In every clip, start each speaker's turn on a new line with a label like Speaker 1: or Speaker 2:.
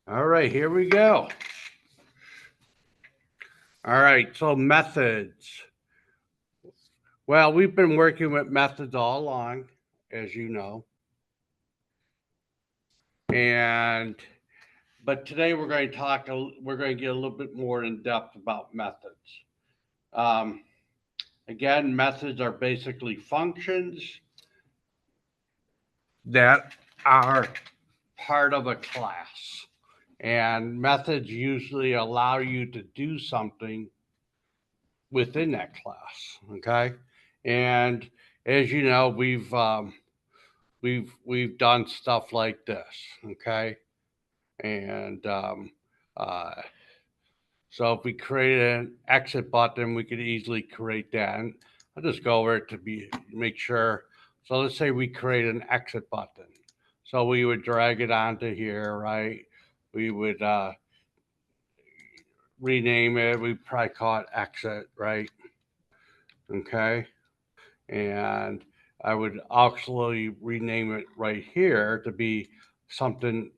Speaker 1: All right, here we go. All right, so methods. Well, we've been working with methods all along, as you know, and but today we're going to talk. We're going to get a little bit more in depth about methods. Um, Again, methods are basically functions that are part of a class, and methods usually allow you to do something within that class. Okay, and as you know, we've done stuff like this. Okay, and uh, so if we create an exit button, we could easily create that. And I'll just go over it to be make sure. So let's say we create an exit button. So we would drag it onto here, right? We would rename it. We probably call it exit, right? Okay. And I would actually rename it right here to be something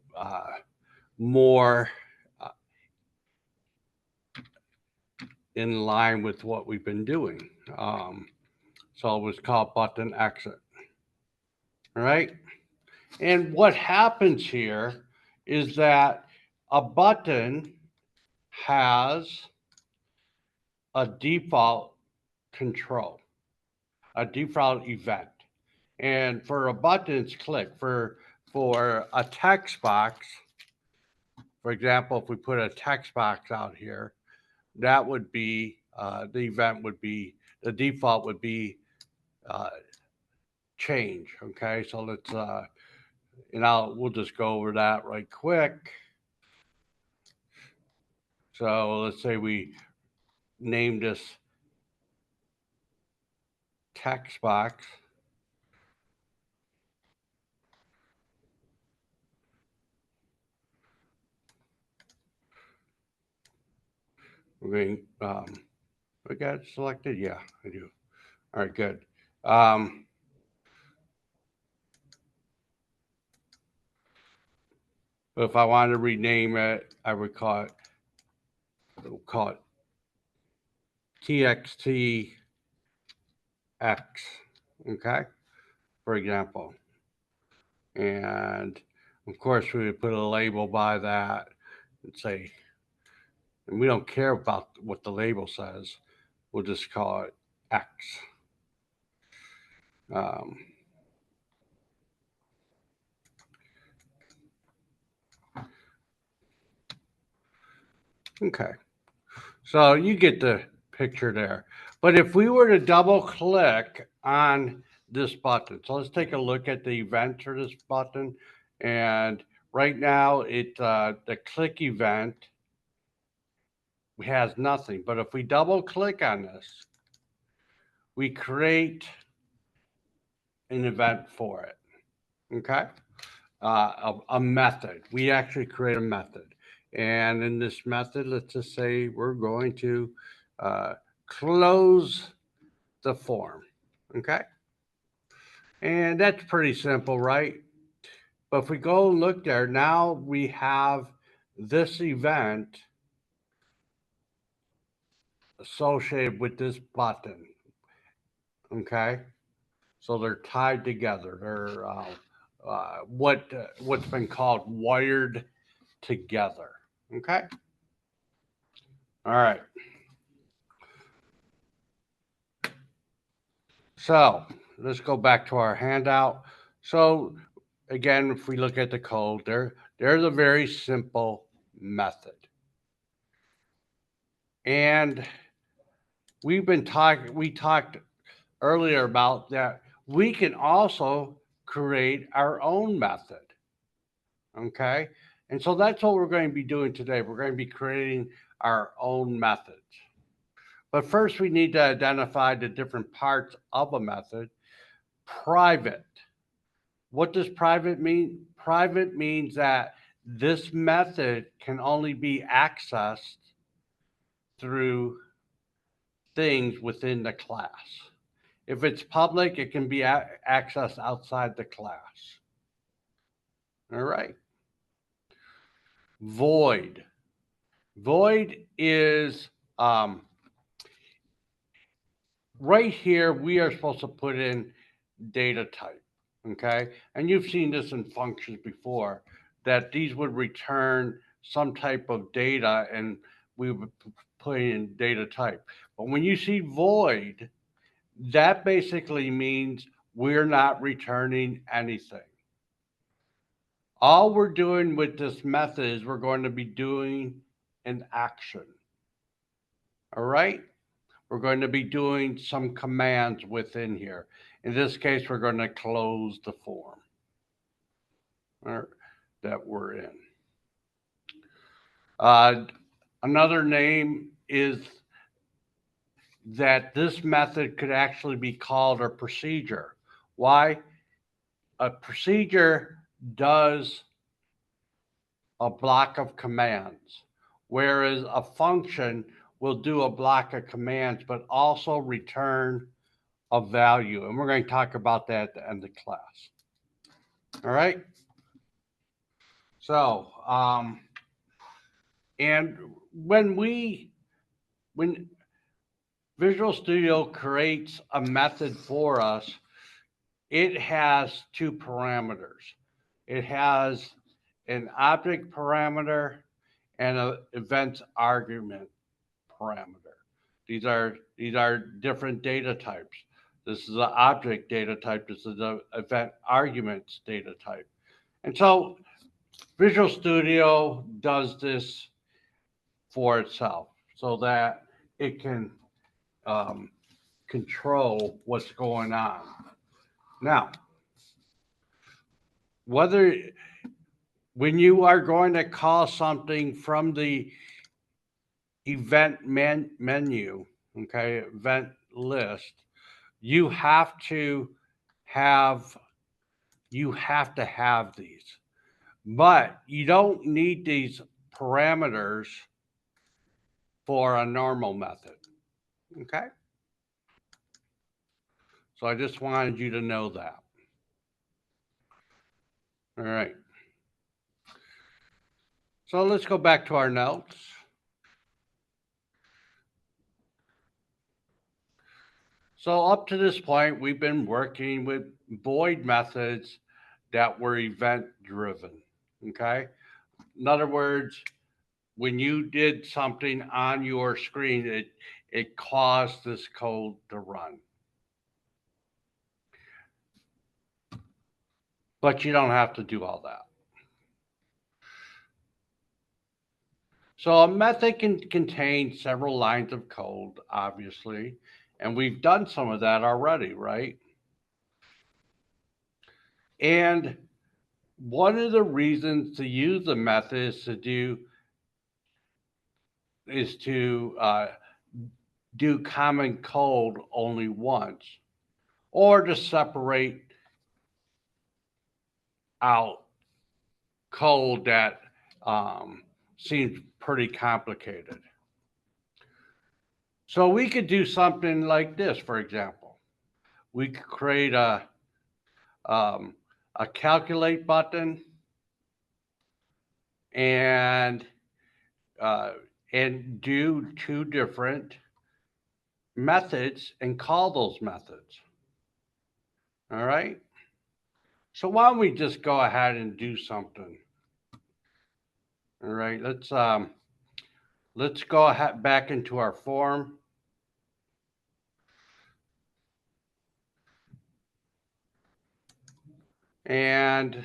Speaker 1: more uh, in line with what we've been doing. Um, so it was called button exit. All right. And what happens here is that a button has a default control, a default event. And for a button, it's click. For a text box, for example, if we put a text box out here, that would be the event would be the default would be uh, change. Okay, so let's we'll just go over that right quick. So let's say we name this text box. We're going. We got it selected. Yeah, I do. All right, good. Um, but if I wanted to rename it, I would call it TXTX. Okay, for example, and of course we would put a label by that and say, and we don't care about what the label says. We'll just call it X. Um, okay, so you get the picture there. But if we were to double click on this button, so let's take a look at the event for this button. And right now, the click event has nothing. But if we double click on this, we create an event for it. Okay, a method. We actually create a method. And in this method, let's just say we're going to uh, close the form. Okay. And that's pretty simple, right? But if we go and look there, now we have this event associated with this button. Okay. So they're tied together. They're what's been called wired together. Okay. All right. So let's go back to our handout. So again, if we look at the code, there's a very simple method. And we talked earlier about that we can also create our own method. Okay. And so that's what we're going to be doing today. We're going to be creating our own methods. But first, we need to identify the different parts of a method. Private. What does private mean? Private means that this method can only be accessed through things within the class. If it's public, it can be accessed outside the class. All right. void. Void is right here, we are supposed to put in data type, okay? And you've seen this in functions before, that these would return some type of data and we would put in data type. But when you see void, that basically means we're not returning anything. All we're doing with this method is we're going to be doing an action. All right? We're going to be doing some commands within here. In this case, we're going to close the form that we're in. Another name is that this method could actually be called a procedure. Why? A procedure does a block of commands, whereas a function will do a block of commands, but also return a value. And we're going to talk about that at the end of class. All right. So, and when Visual Studio creates a method for us, it has two parameters. It has an object parameter and an event argument parameter. These are different data types. This is an object data type. This is an event arguments data type. And so Visual Studio does this for itself so that it can control what's going on. Now, when you are going to call something from the event menu, okay, event list, you have to have these, but you don't need these parameters for a normal method. Okay. So I just wanted you to know that. All right. So let's go back to our notes. So up to this point, we've been working with void methods that were event driven. Okay. In other words, when you did something on your screen, it caused this code to run. But you don't have to do all that. So a method can contain several lines of code, obviously, and we've done some of that already, right? And one of the reasons to use the method is to do common code only once, or to separate out code that seems pretty complicated. So we could do something like this, for example. We could create a calculate button and do two different methods and call those methods. All right. So why don't we just go ahead and do something? All right. Let's go ahead back into our form. And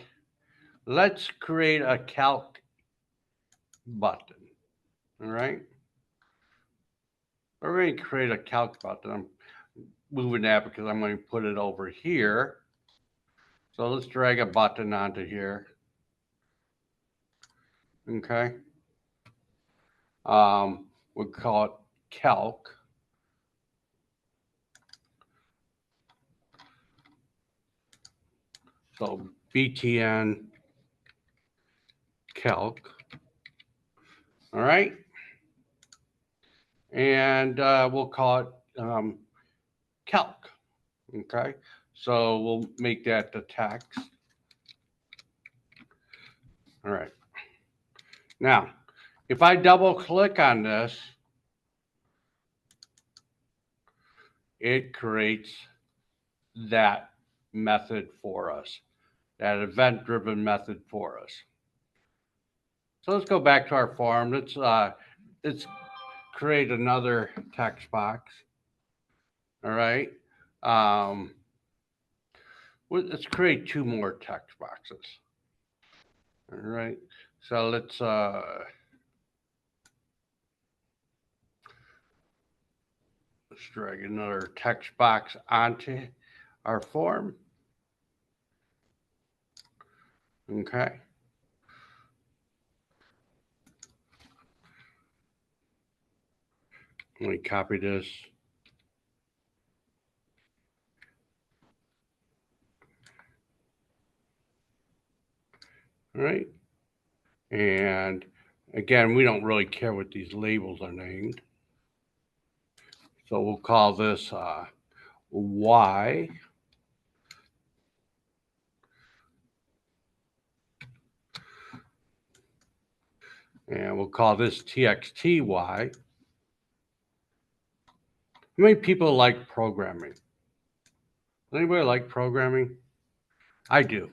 Speaker 1: let's create a calc button. All right. We're going to create a calc button. I'm moving that because I'm going to put it over here. So let's drag a button onto here. Okay. We'll call it calc. So BTN calc. All right. And we'll call it calc. Okay. So we'll make that the text. All right. Now, if I double click on this, it creates that method for us, that event-driven method for us. So let's go back to our form. Let's create another text box. All right. Let's create two more text boxes. All right. So let's drag another text box onto our form. Okay. Let me copy this. All right. And again, we don't really care what these labels are named. So we'll call this Y. And we'll call this TXTY. How many people like programming? Does anybody like programming? I do.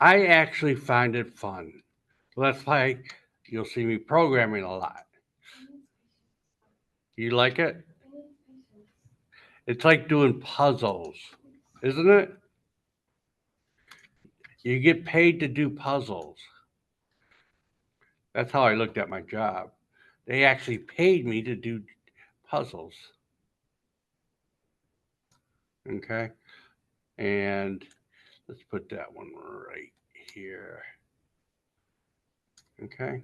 Speaker 1: I actually find it fun. That's why you'll see me programming a lot. You like it? It's like doing puzzles, isn't it? You get paid to do puzzles. That's how I looked at my job. They actually paid me to do puzzles. Okay. And let's put that one right here. Okay.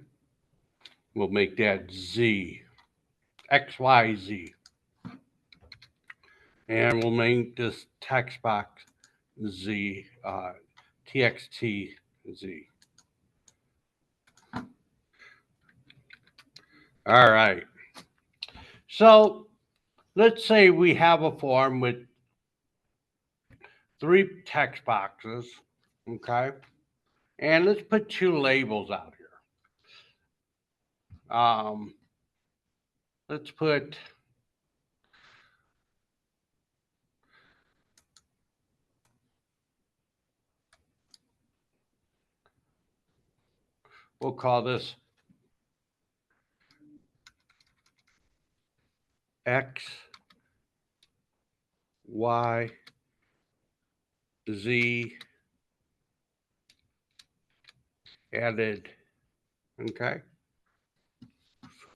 Speaker 1: We'll make that Z, XYZ. And we'll make this text box Z, TXT Z. All right. So let's say we have a form with 3 text boxes, okay? And let's put 2 labels out here. Let's put we'll call this X, Y, Z added, okay?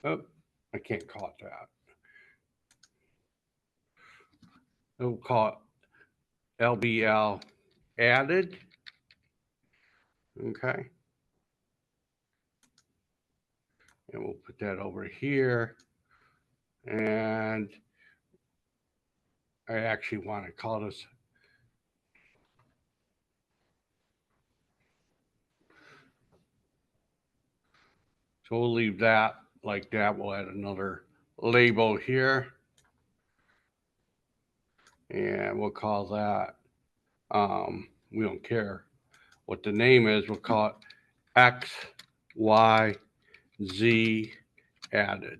Speaker 1: Oh, I can't call it that. We'll call it LBL added, okay? And we'll put that over here. And I actually want to call this so we'll leave that like that. We'll add another label here. And we'll call that, we don't care what the name is. We'll call it X, Y, Z added.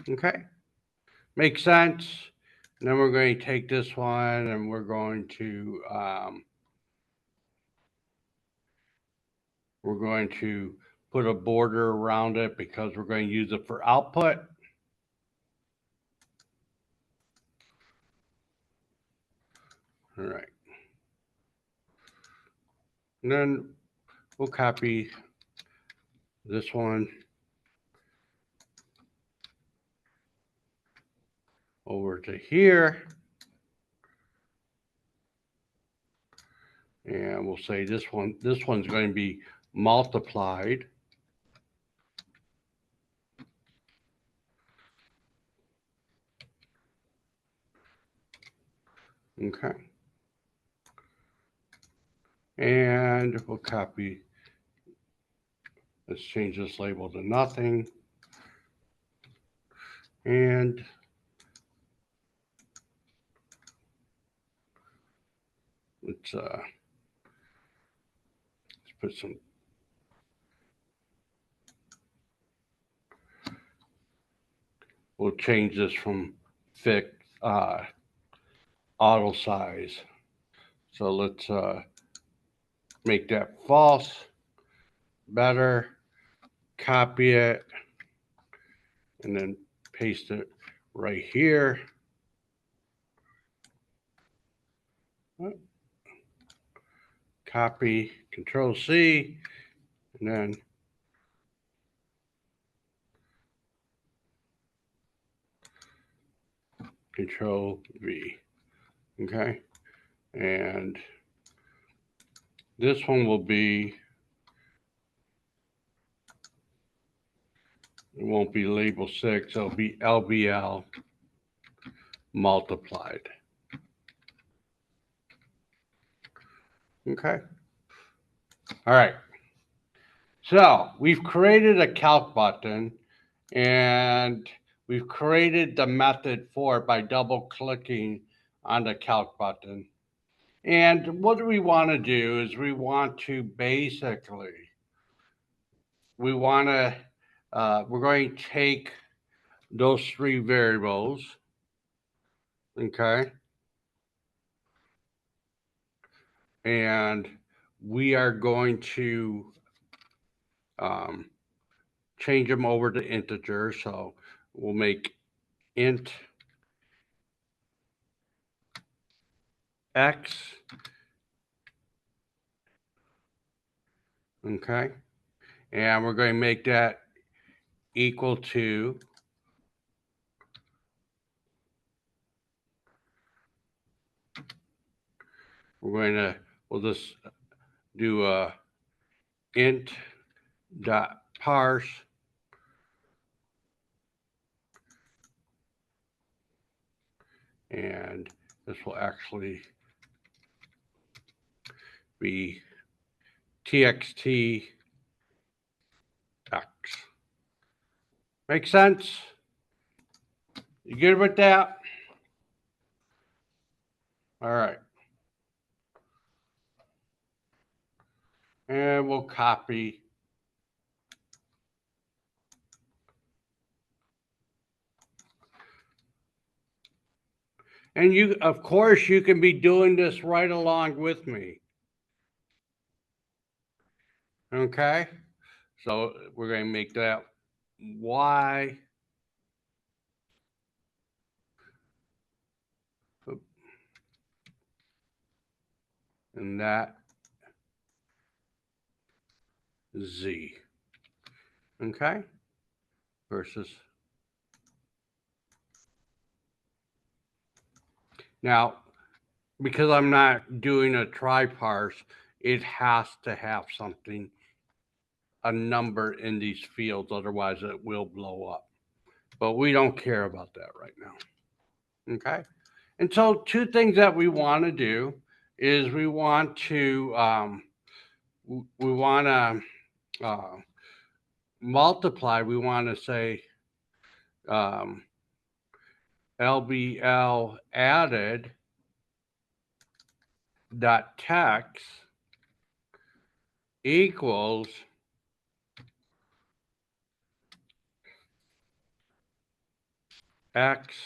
Speaker 1: Okay. Makes sense. And then we're going to take this one and we're going to put a border around it because we're going to use it for output. All right. And then we'll copy this one over to here. And we'll say this one's going to be multiplied. Okay. And we'll copy, let's change this label to nothing. And let's put some we'll change this from fixed auto size. So let's make that false, better, copy it, and then paste it right here. Copy, Control C, and then Control V. Okay, and this one will be, it won't be label 6, it'll be LBL multiplied. Okay. All right. So we've created a calc button, and we've created the method for it by double clicking on the calc button. And what we want to do is we want to basically, we're going to take those three variables, okay, and we are going to change them over to integers. So we'll make int x, okay, and we're going to make that equal to we'll just do a int dot parse and this will actually be txt x. Make sense? You good with that? All right. And we'll copy. And you, of course, you can be doing this right along with me. Okay? So we're going to make that y. And that z. Okay? Versus. Now, because I'm not doing a try parse, it has to have something, a number in these fields, otherwise it will blow up. But we don't care about that right now. Okay? And so two things that we want to do is we want to multiply. We want to say LBL added dot text equals x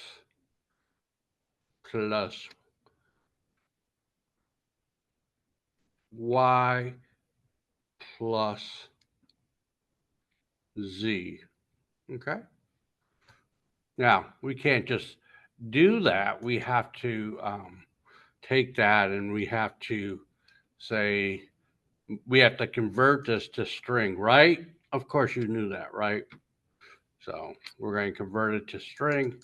Speaker 1: plus y plus z. Okay. Now we can't just do that. We have to take that and we have to say, we have to convert this to string, right? Of course you knew that, right? So we're going to convert it to string.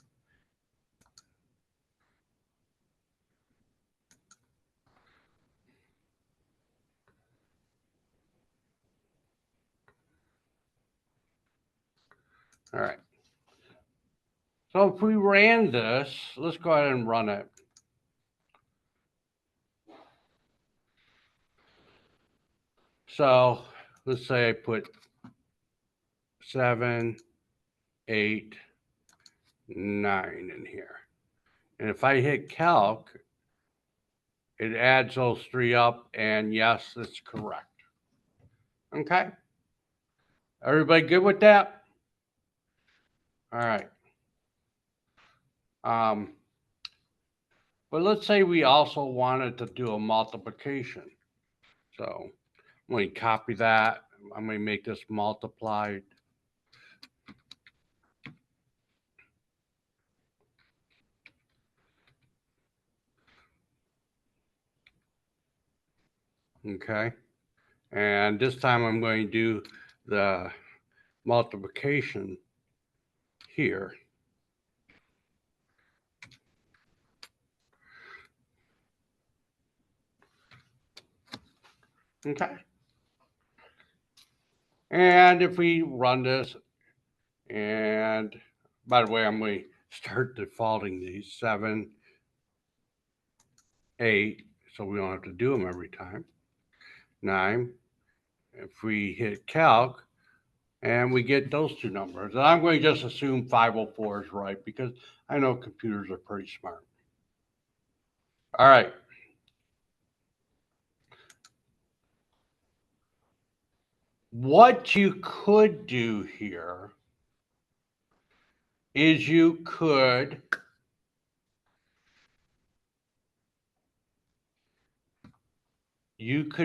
Speaker 1: All right. So if we ran this, let's go ahead and run it. So let's say I put 7, 8, 9 in here. And if I hit calc, it adds those three up, and yes, it's correct. Okay? Everybody good with that? All right. But let's say we also wanted to do a multiplication. So I'm going to copy that. I'm going to make this multiplied. Okay. And this time I'm going to do the multiplication here. Okay. And if we run this, and by the way, I'm going to start defaulting these 7, 8, so we don't have to do them every time. 9. If we hit calc, and we get those two numbers. And I'm going to just assume 504 is right because I know computers are pretty smart. All right. What you could do here is you could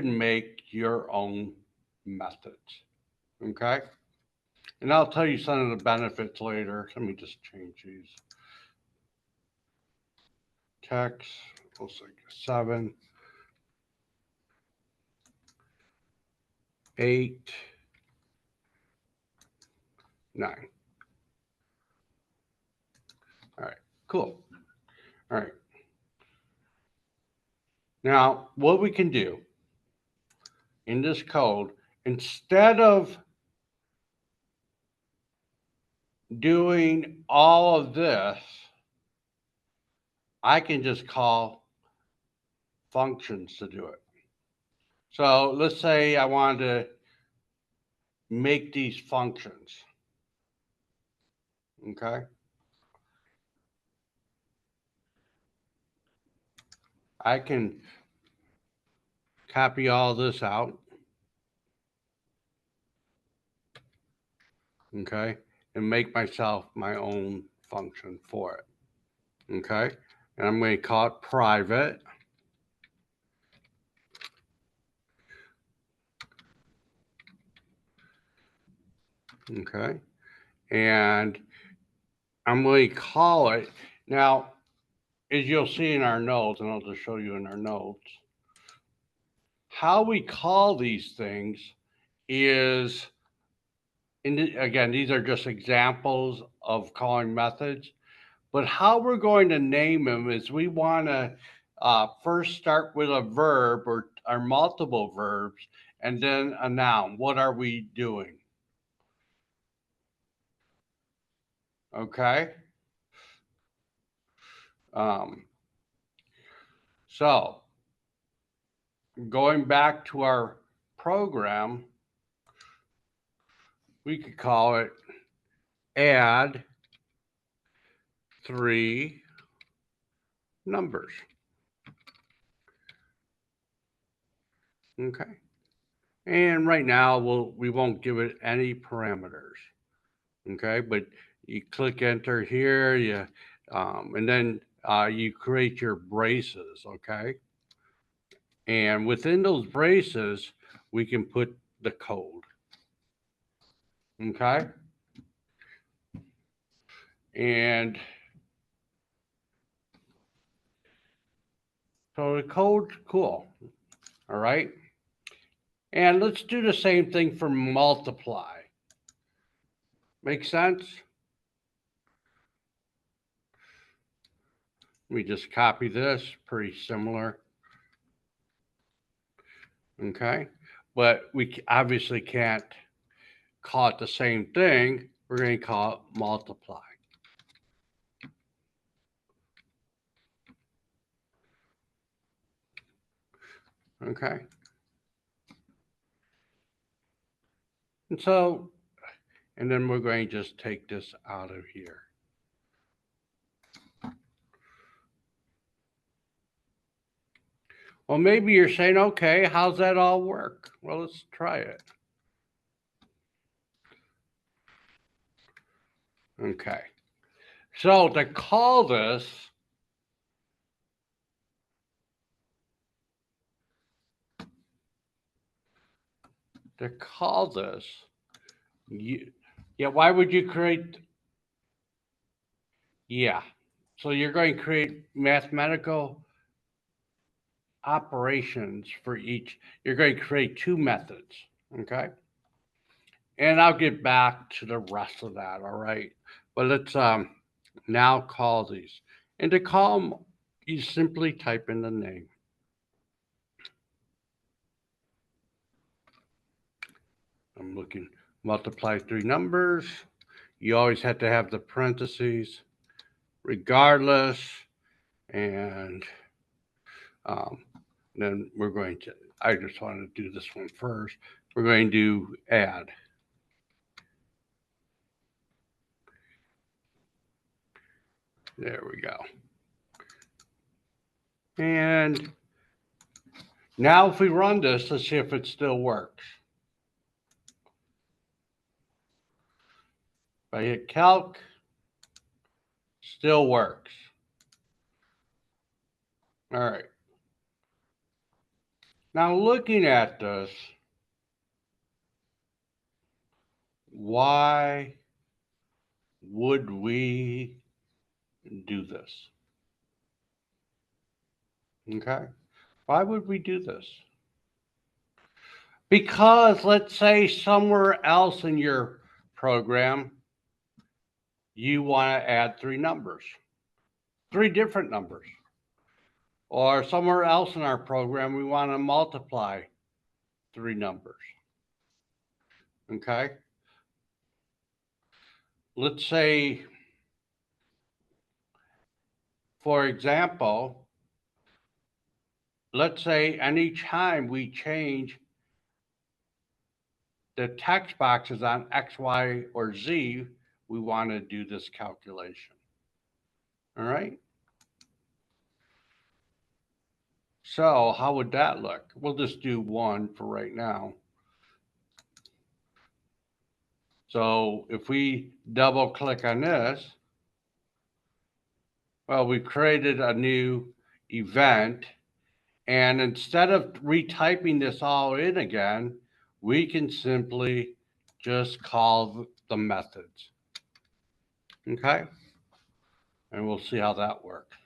Speaker 1: make your own methods. Okay. And I'll tell you some of the benefits later. Let me just change these. Text, looks like 7, 8, 9. All right, cool. All right. Now, what we can do in this code, instead of doing all of this, I can just call functions to do it. So let's say I wanted to make these functions. Okay. I can copy all this out. Okay. And make myself my own function for it. Okay. And I'm going to call it private. Okay. And I'm going to call it. Now, as you'll see in our notes, and I'll just show you in our notes, how we call these things is, again, these are just examples of calling methods, but how we're going to name them is we want to first start with a verb or multiple verbs and then a noun. What are we doing? Okay. So going back to our program, we could call it add 3 numbers. Okay. And right now we won't give it any parameters. Okay, but you click enter here, and then you create your braces. Okay, and within those braces, we can put the code. Okay, and so the code's cool. All right, and let's do the same thing for multiply. Make sense? Let me just copy this, pretty similar. Okay, but we obviously can't call it the same thing. We're going to call it multiply. Okay. And so, and then we're going to just take this out of here. Well, maybe you're saying, okay, how's that all work? Well, let's try it. Okay. So to call this, yeah, why would you create, yeah. So you're going to create mathematical operations for each. You're going to create two methods, okay? And I'll get back to the rest of that, all right? But let's now call these. And to call them, you simply type in the name. I'm looking, multiply three numbers. You always have to have the parentheses, regardless, and then we're going to, I just want to do this one first. We're going to add. There we go. And now if we run this, let's see if it still works. If I hit calc, still works. All right. Now looking at this, why would we do this? Okay. Why would we do this? Because let's say somewhere else in your program, you want to add three numbers, three different numbers. Or somewhere else in our program, we want to multiply three numbers. Okay. Let's say, for example, let's say anytime we change the text boxes on X, Y, or Z, we want to do this calculation. All right. So how would that look? We'll just do one for right now. So if we double click on this, well, we created a new event. And instead of retyping this all in again, we can simply just call the methods. Okay? And we'll see how that works.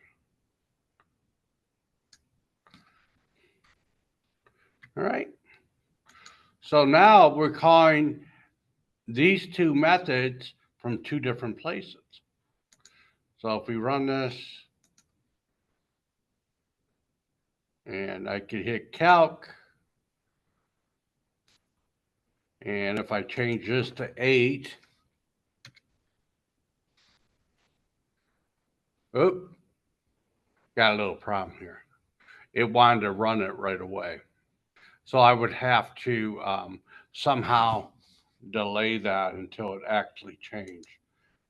Speaker 1: All right. So now we're calling these two methods from two different places. So if we run this, and I could hit calc, and if I change this to 8, oh, got a little problem here. It wanted to run it right away. So I would have to somehow delay that until it actually changed.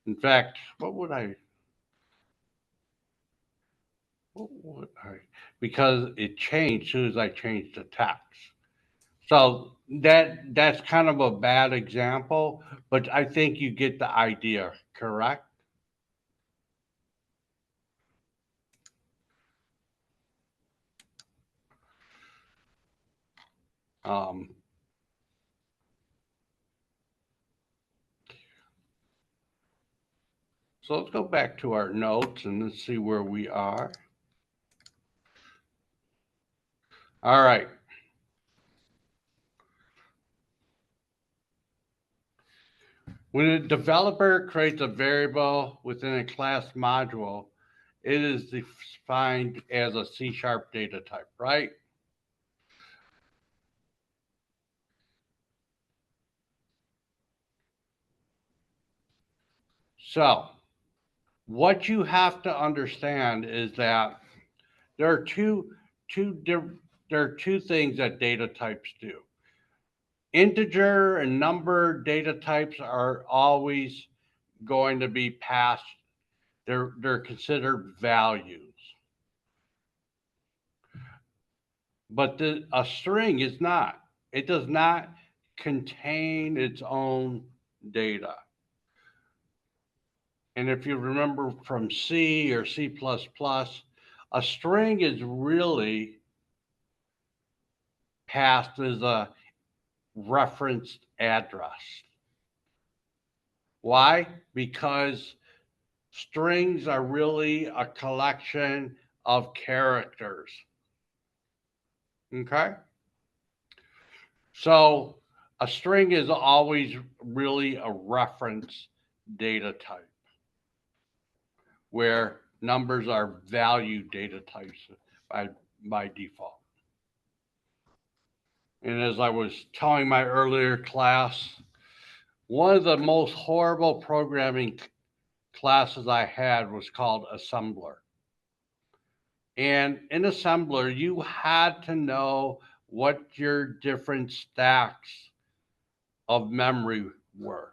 Speaker 1: In fact, what would I, because it changed as soon as I changed the text. So that's kind of a bad example, but I think you get the idea, correct? Um, so let's go back to our notes and let's see where we are. All right. When a developer creates a variable within a class module, it is defined as a C# data type, right? So what you have to understand is that there are two things that data types do. Integer and number data types are always going to be passed. They're considered values. But a string is not. It does not contain its own data. And if you remember from C or C++, a string is really passed as a referenced address. Why? Because strings are really a collection of characters. Okay? So a string is always really a reference data type where numbers are value data types by default. And as I was telling my earlier class, one of the most horrible programming classes I had was called assembler. And in assembler, you had to know what your different stacks of memory were.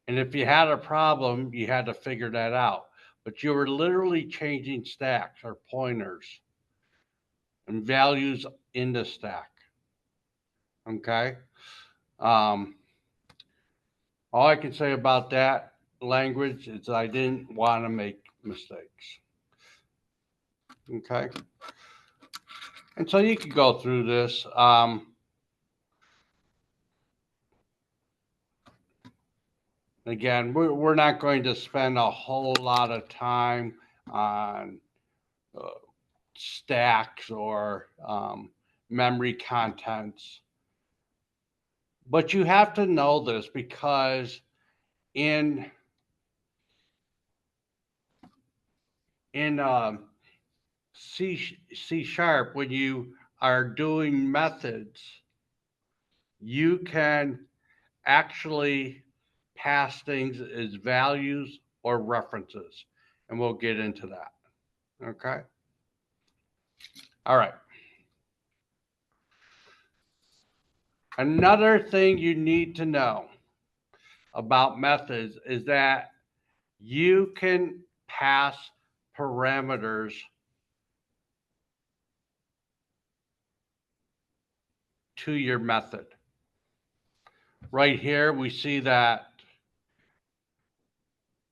Speaker 1: And if you had a problem, you had to figure that out. But you were literally changing stacks or pointers and values in the stack. Okay? All I can say about that language is I didn't want to make mistakes. Okay? And so you could go through this. Again, we're not going to spend a whole lot of time on stacks or memory contents. But you have to know this because in C sharp, when you are doing methods, you can actually pass things as values or references. And we'll get into that. Okay. All right. Another thing you need to know about methods is that you can pass parameters to your method. Right here, we see that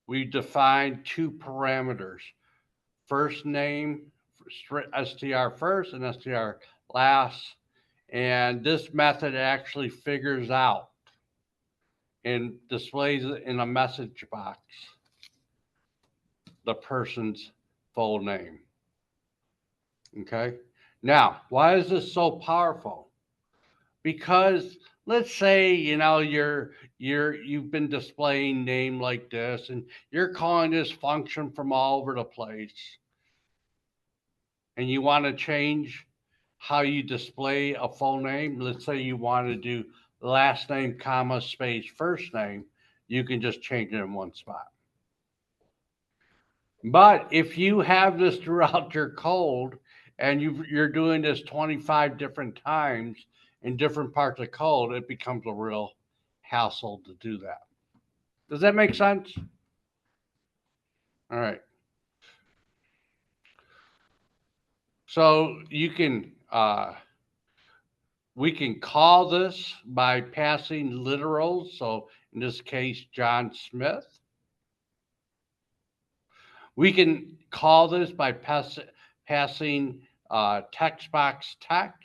Speaker 1: we define two parameters, first name, str first and str last. And this method actually figures out and displays it in a message box the person's full name. Okay. Now, why is this so powerful? Because let's say you've been displaying name like this and you're calling this function from all over the place and you want to change how you display a full name. Let's say you want to do last name comma space first name, you can just change it in one spot. But if you have this throughout your code and you're doing this 25 different times in different parts of code, it becomes a real hassle to do that. Does that make sense? All right. So you can we can call this by passing literals. So in this case, John Smith. We can call this by passing text box text.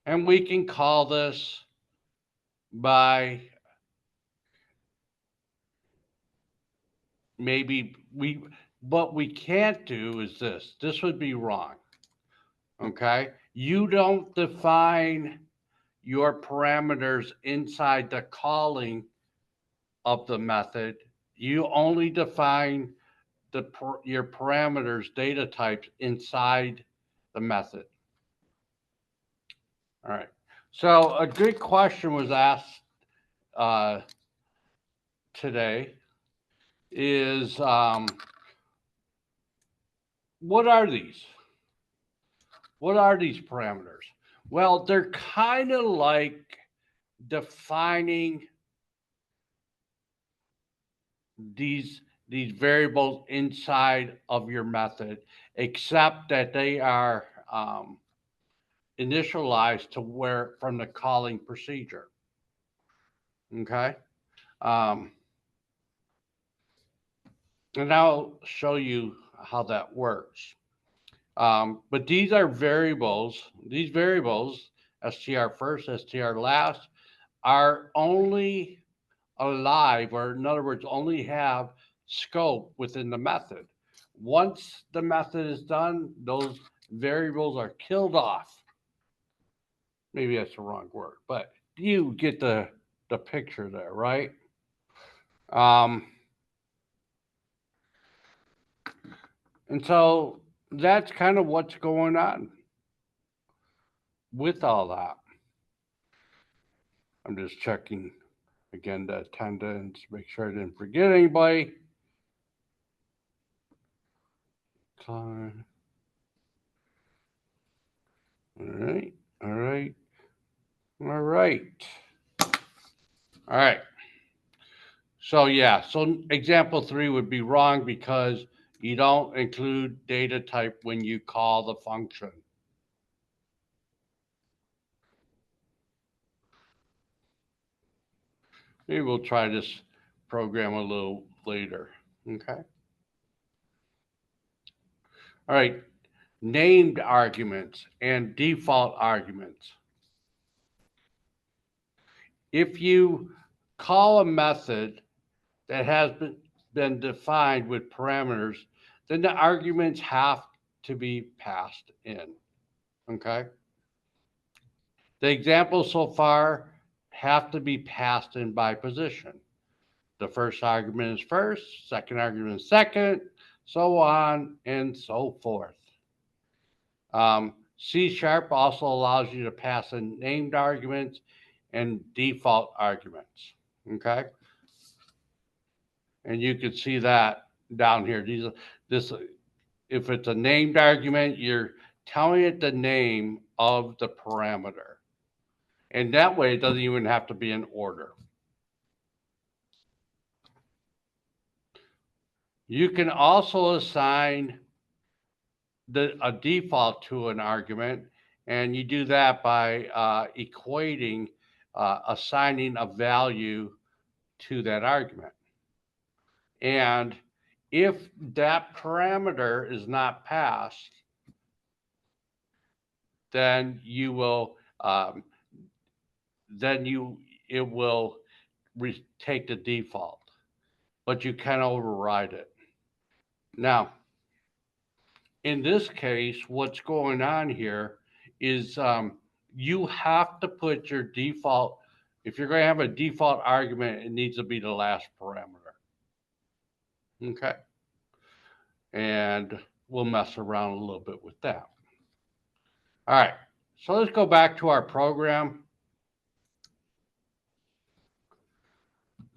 Speaker 1: And we can call this by what we can't do is this would be wrong. Okay. You don't define your parameters inside the calling of the method. You only define your parameters data types inside the method. All right. So a good question was asked today is what are these? What are these parameters? Well, they're kind of like defining these variables inside of your method, except that they are initialized to where from the calling procedure. Okay. Um, and I'll show you how that works. But these are variables. These variables, str first, str last, are only alive, or in other words, only have scope within the method. Once the method is done, those variables are killed off. Maybe that's the wrong word, but you get the picture there, right? Um, and so that's kind of what's going on with all that. I'm just checking again the attendance, make sure I didn't forget anybody. All right, all right, all right, all right. So yeah, so example 3 would be wrong because you don't include data type when you call the function. Maybe we'll try this program a little later. Okay. All right. Named arguments and default arguments. If you call a method that has been defined with parameters, then the arguments have to be passed in. Okay. The examples so far have to be passed in by position. The first argument is first, second argument is second, so on and so forth. C# also allows you to pass in named arguments and default arguments. Okay, and you can see that down here. This if it's a named argument, you're telling it the name of the parameter, and that way it doesn't even have to be in order. You can also assign a default to an argument, and you do that by equating, assigning a value to that argument. And if that parameter is not passed, then you will it will take the default, but you can override it. Now, in this case, what's going on here is you have to put your default, if you're going to have a default argument, it needs to be the last parameter. Okay. And we'll mess around a little bit with that. All right. So let's go back to our program.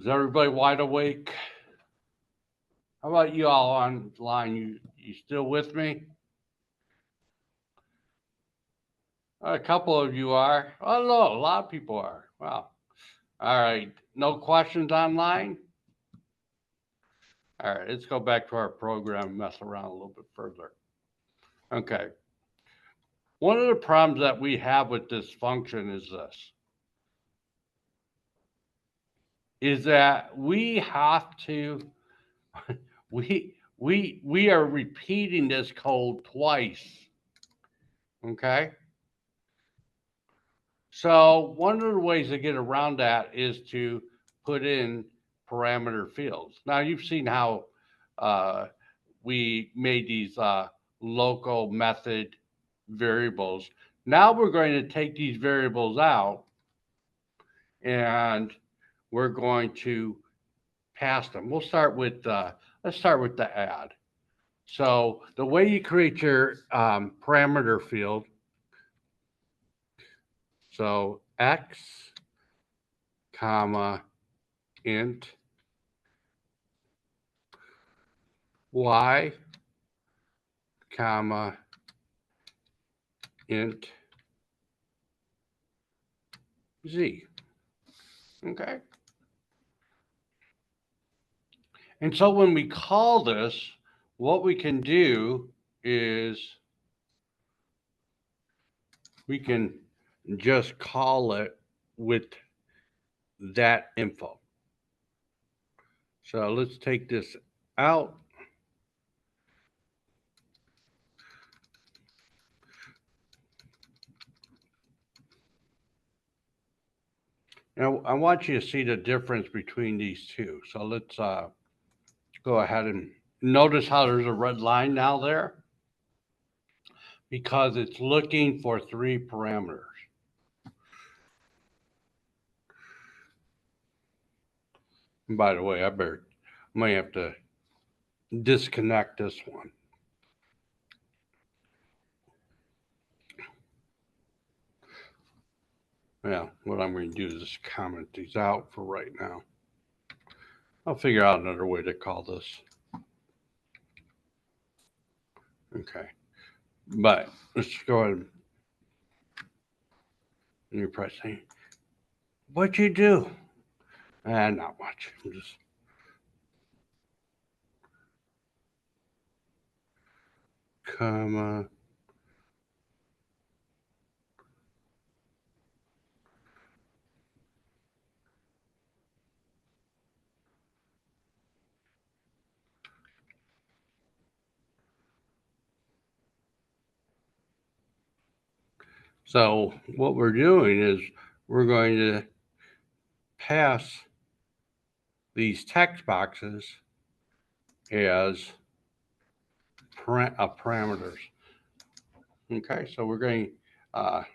Speaker 1: Is everybody wide awake? How about you all online? You still with me? A couple of you are. Oh, no, a lot of people are. Wow. All right. No questions online? All right. Let's go back to our program and mess around a little bit further. Okay. One of the problems that we have with this function is this. Is that we have to we are repeating this code twice. Okay? So one of the ways to get around that is to put in parameter fields. Now you've seen how we made these local method variables. Now we're going to take these variables out and we're going to pass them. We'll start with let's start with the add. So the way you create your parameter field, so x comma int y comma int z. Okay. And so when we call this, what we can do is we can just call it with that info. So let's take this out. Now I want you to see the difference between these two. So let's go ahead and notice how there's a red line now there because it's looking for 3 parameters. And by the way, I might have to disconnect this one. Yeah, what I'm going to do is just comment these out for right now. I'll figure out another way to call this. Okay. But let's go ahead and you press A. What'd you do? Not much. I'm just comma. So what we're doing is we're going to pass these text boxes as parameters. Okay, so we're going,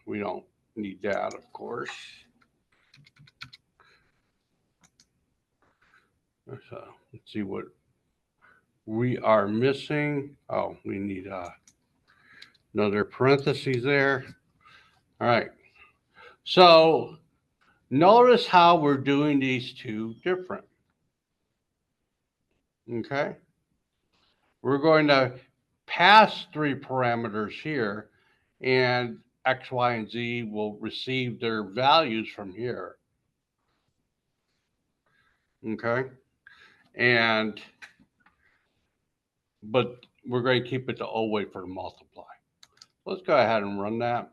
Speaker 1: we don't need that, of course. So let's see what we are missing. Oh, we need another parentheses there. All right. So notice how we're doing these two different. Okay. We're going to pass 3 parameters here, and X, Y, and Z will receive their values from here. Okay. But we're going to keep it the old way for the multiply. Let's go ahead and run that.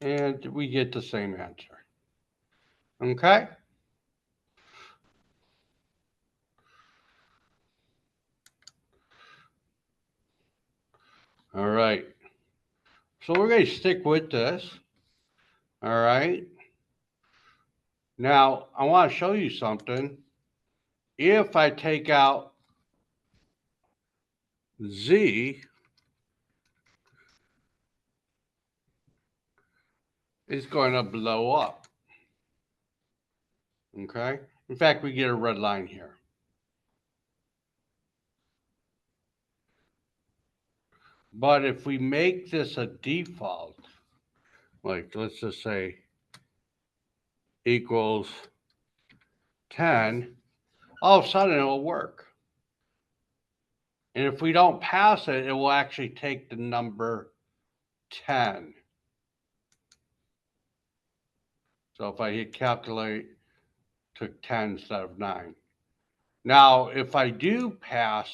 Speaker 1: And we get the same answer. Okay? All right. So we're going to stick with this. All right. Now, I want to show you something. If I take out Z, it's going to blow up. Okay? In fact, we get a red line here. But if we make this a default, like let's just say equals 10, all of a sudden it will work. And if we don't pass it, it will actually take the number 10. So if I hit calculate, took 10 instead of 9. Now, if I do pass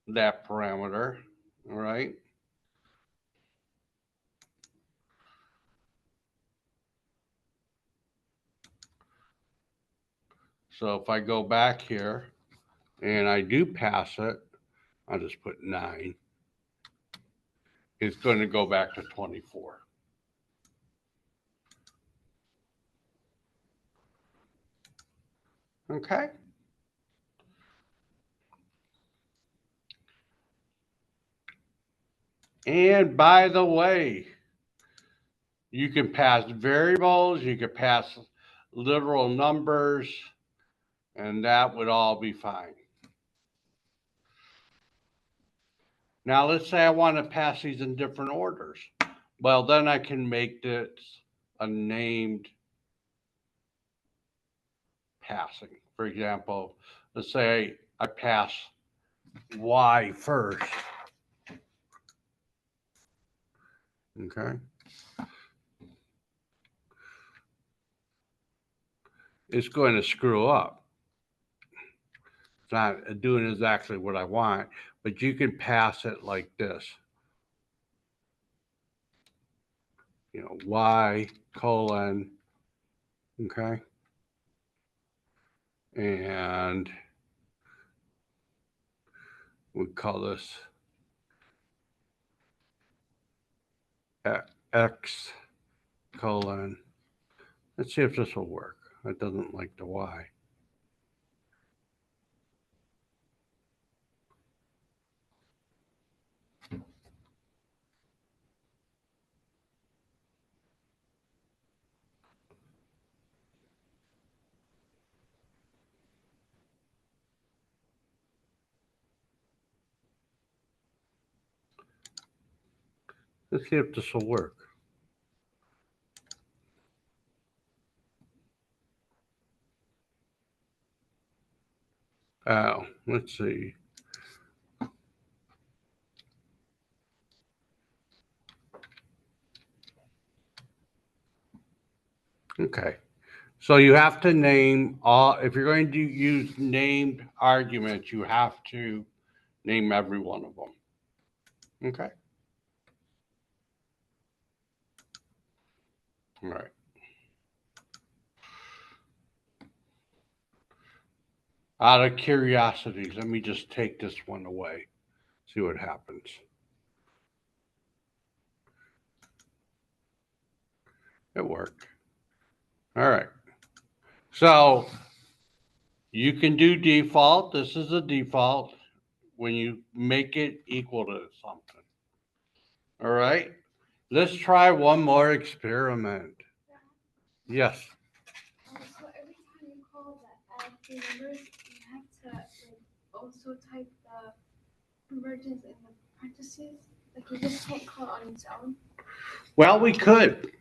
Speaker 1: that parameter, all right, so if I go back here and I do pass it, I'll just put 9. It's going to go back to 24. Okay. And by the way, you can pass variables, you can pass literal numbers, and that would all be fine. Now, let's say I want to pass these in different orders. Well, then I can make this a named passing. For example, let's say I pass Y first. Okay. It's going to screw up. It's not doing exactly what I want, but you can pass it like this. y colon, okay, and we call this x colon. Let's see if this will work. It doesn't like the y. Let's see if this will work. Oh, let's see. Okay. So you have to name all, if you're going to use named arguments, you have to name every one of them. Okay. All right. Out of curiosity, let me just take this one away, see what happens. It worked. All right. So you can do default. This is a default when you make it equal to something. All right. Let's try one more experiment. Yes.
Speaker 2: So every time you call the add three numbers, you have to also type the convergence in the parentheses. Like you just can't call it on its own.
Speaker 1: Well, we could.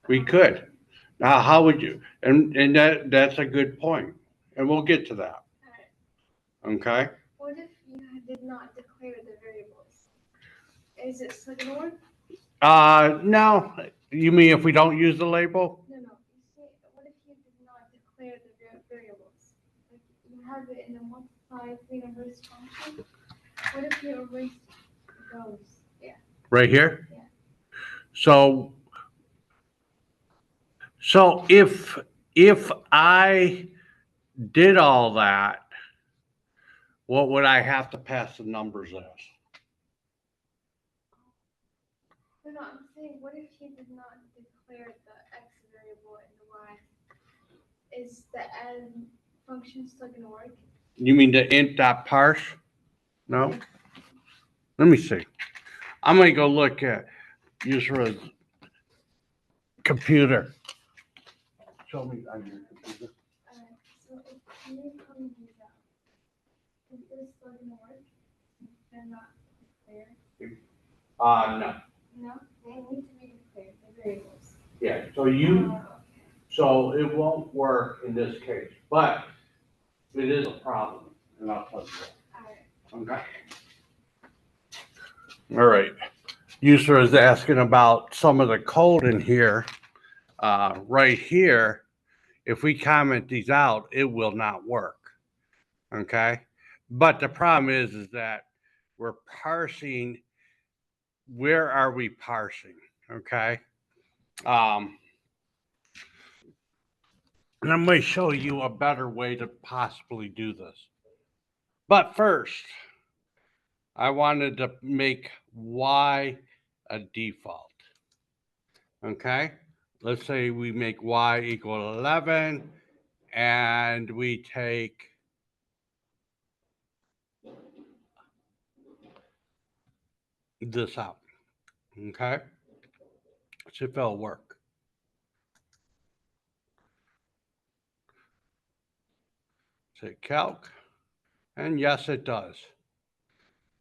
Speaker 1: We could. Now, how would you? And that's a good point, and we'll get to that.
Speaker 2: Alright.
Speaker 1: Okay.
Speaker 2: What if you did not declare the variables? Is it still gonna work?
Speaker 1: No. You mean if we don't use the label?
Speaker 2: No, no. You see, what if you did not declare the variables? Like you have it in a multiply three numbers function. What if you erase those? Yeah.
Speaker 1: Right here.
Speaker 2: Yeah.
Speaker 1: So if I did all that, what would I have to pass the numbers as?
Speaker 2: No, no, I'm saying, what if you did not declare the x variable and the y? Is the add function still gonna work?
Speaker 1: You mean the int dot parse? No. Let me see. I'm gonna go look at Yusra's computer. Show me on your computer.
Speaker 2: So if you come these out, is this still gonna work? They're not declared.
Speaker 1: No.
Speaker 2: No, they need to be declared, the variables.
Speaker 1: Yeah.
Speaker 2: Okay.
Speaker 1: So it won't work in this case, but it is a problem, and I'll tell you
Speaker 2: Alright.
Speaker 1: that. Okay. All right. User is asking about some of the code in here. Right here, if we comment these out, it will not work. Okay. But the problem is that we're parsing. Where are we parsing? Okay. Um, and I'm going to show you a better way to possibly do this. But first, I wanted to make y a default. Okay. Let's say we make y equal 11 and we take this out. Okay. See if it'll work. Say calc. And yes, it does.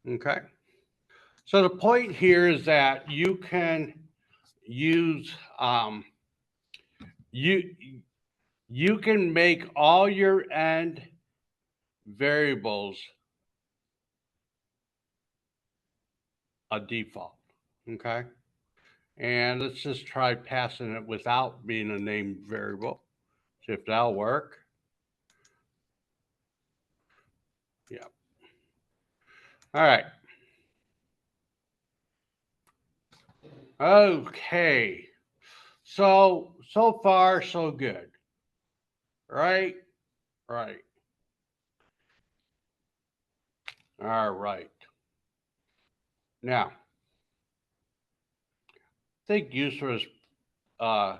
Speaker 1: Okay. So the point here is that you can use you can make all your end variables a default. Okay. And let's just try passing it without being a named variable. See if that'll work. Yeah. All right. Okay. So far, so good. Right? Right. All right. Now, I think user is uh,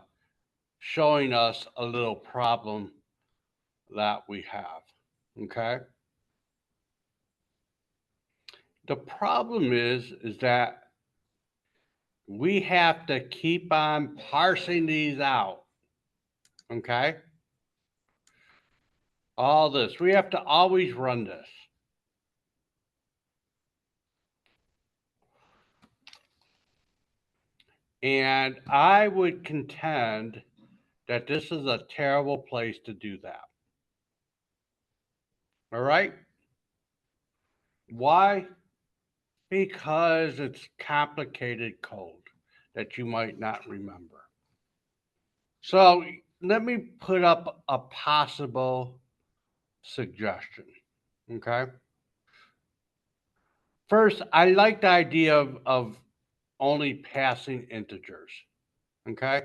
Speaker 1: showing us a little problem that we have. Okay. The problem is that we have to keep on parsing these out. Okay. All this. We have to always run this. And I would contend that this is a terrible place to do that. All right? Why? Because it's complicated code that you might not remember. So let me put up a possible suggestion. Okay. First, I like the idea of only passing integers. Okay.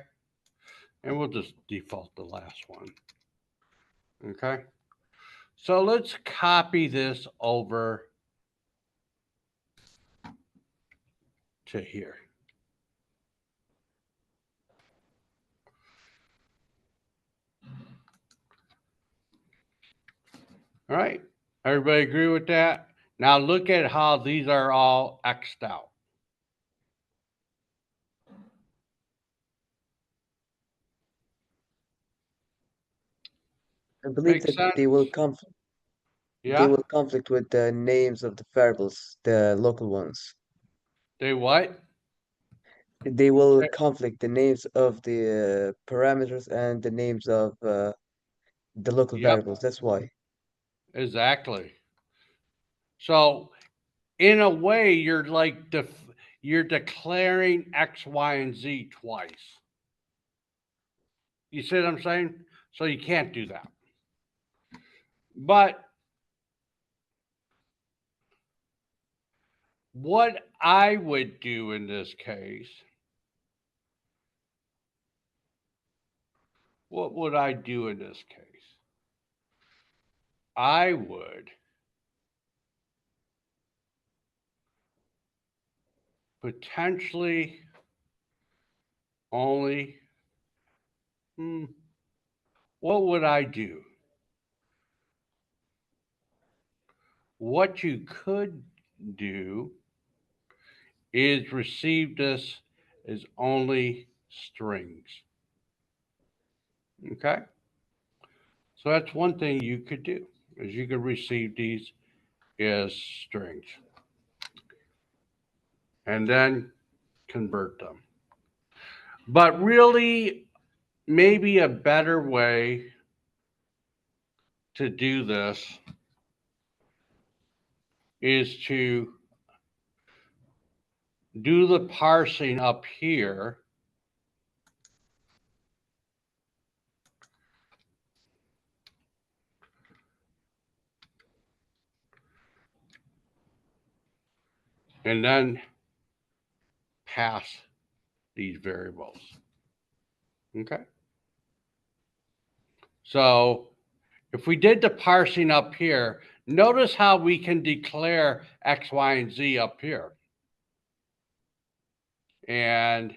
Speaker 1: And we'll just default the last one. Okay. So let's copy this over to here. All right. Everybody agree with that? Now look at how these are all X'd out.
Speaker 3: I believe
Speaker 1: Makes
Speaker 3: that
Speaker 1: sense?
Speaker 3: they will conflict. They
Speaker 1: Yeah?
Speaker 3: will conflict with the names of the variables, the local ones.
Speaker 1: They what?
Speaker 3: They will conflict the names of the parameters and the names of the local
Speaker 1: Yep,
Speaker 3: variables. That's why.
Speaker 1: exactly. So in a way, you're like you're declaring X, Y, and Z twice. You see what I'm saying? So you can't do that. But what I would do in this case, what would I do in this case? I would potentially only, what would I do? What you could do is receive this as only strings. Okay? So that's one thing you could do, is you could receive these as strings and then convert them. But really, maybe a better way to do this is to do the parsing up here and then pass these variables. Okay? So if we did the parsing up here, notice how we can declare X, Y, and Z up here. And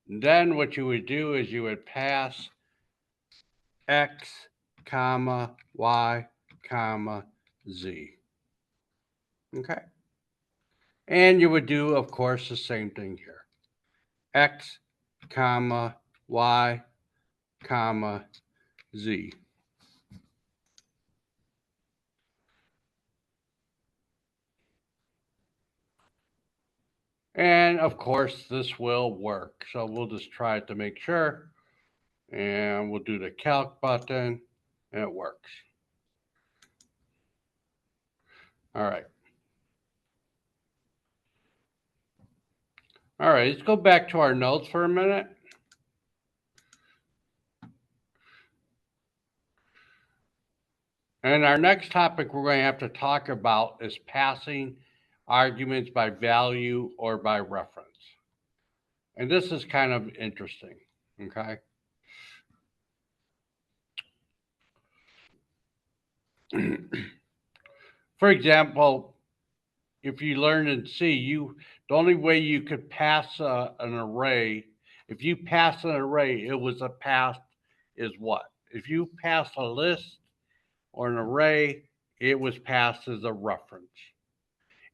Speaker 1: then what you would do is you would pass X, comma, Y, comma, Z. Okay. And you would do, of course, the same thing here. X, comma, Y, comma, Z. And of course, this will work. So we'll just try it to make sure. And we'll do the calc button, and it works. All right. All right, let's go back to our notes for a minute. And our next topic we're going to have to talk about is passing arguments by value or by reference. And this is kind of interesting, okay? For example, if you learn in C, the only way you could pass an array, if you pass an array, it was a pass is what? If you pass a list or an array, it was passed as a reference.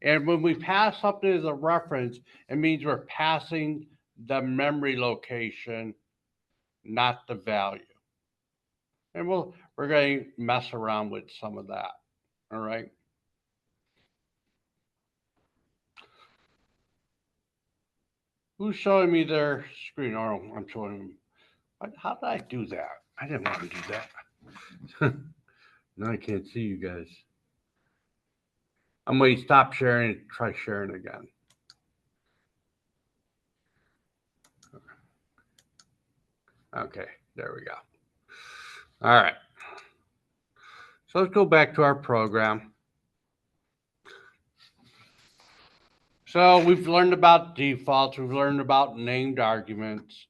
Speaker 1: And when we pass something as a reference, it means we're passing the memory location, not the value. And we're going to mess around with some of that. All right. Who's showing me their screen? Oh, I'm showing them. How did I do that? I didn't want to do that. Now I can't see you guys. I'm going to stop sharing and try sharing again. Okay, there we go. All right. So let's go back to our program. So we've learned about defaults. We've learned about named arguments.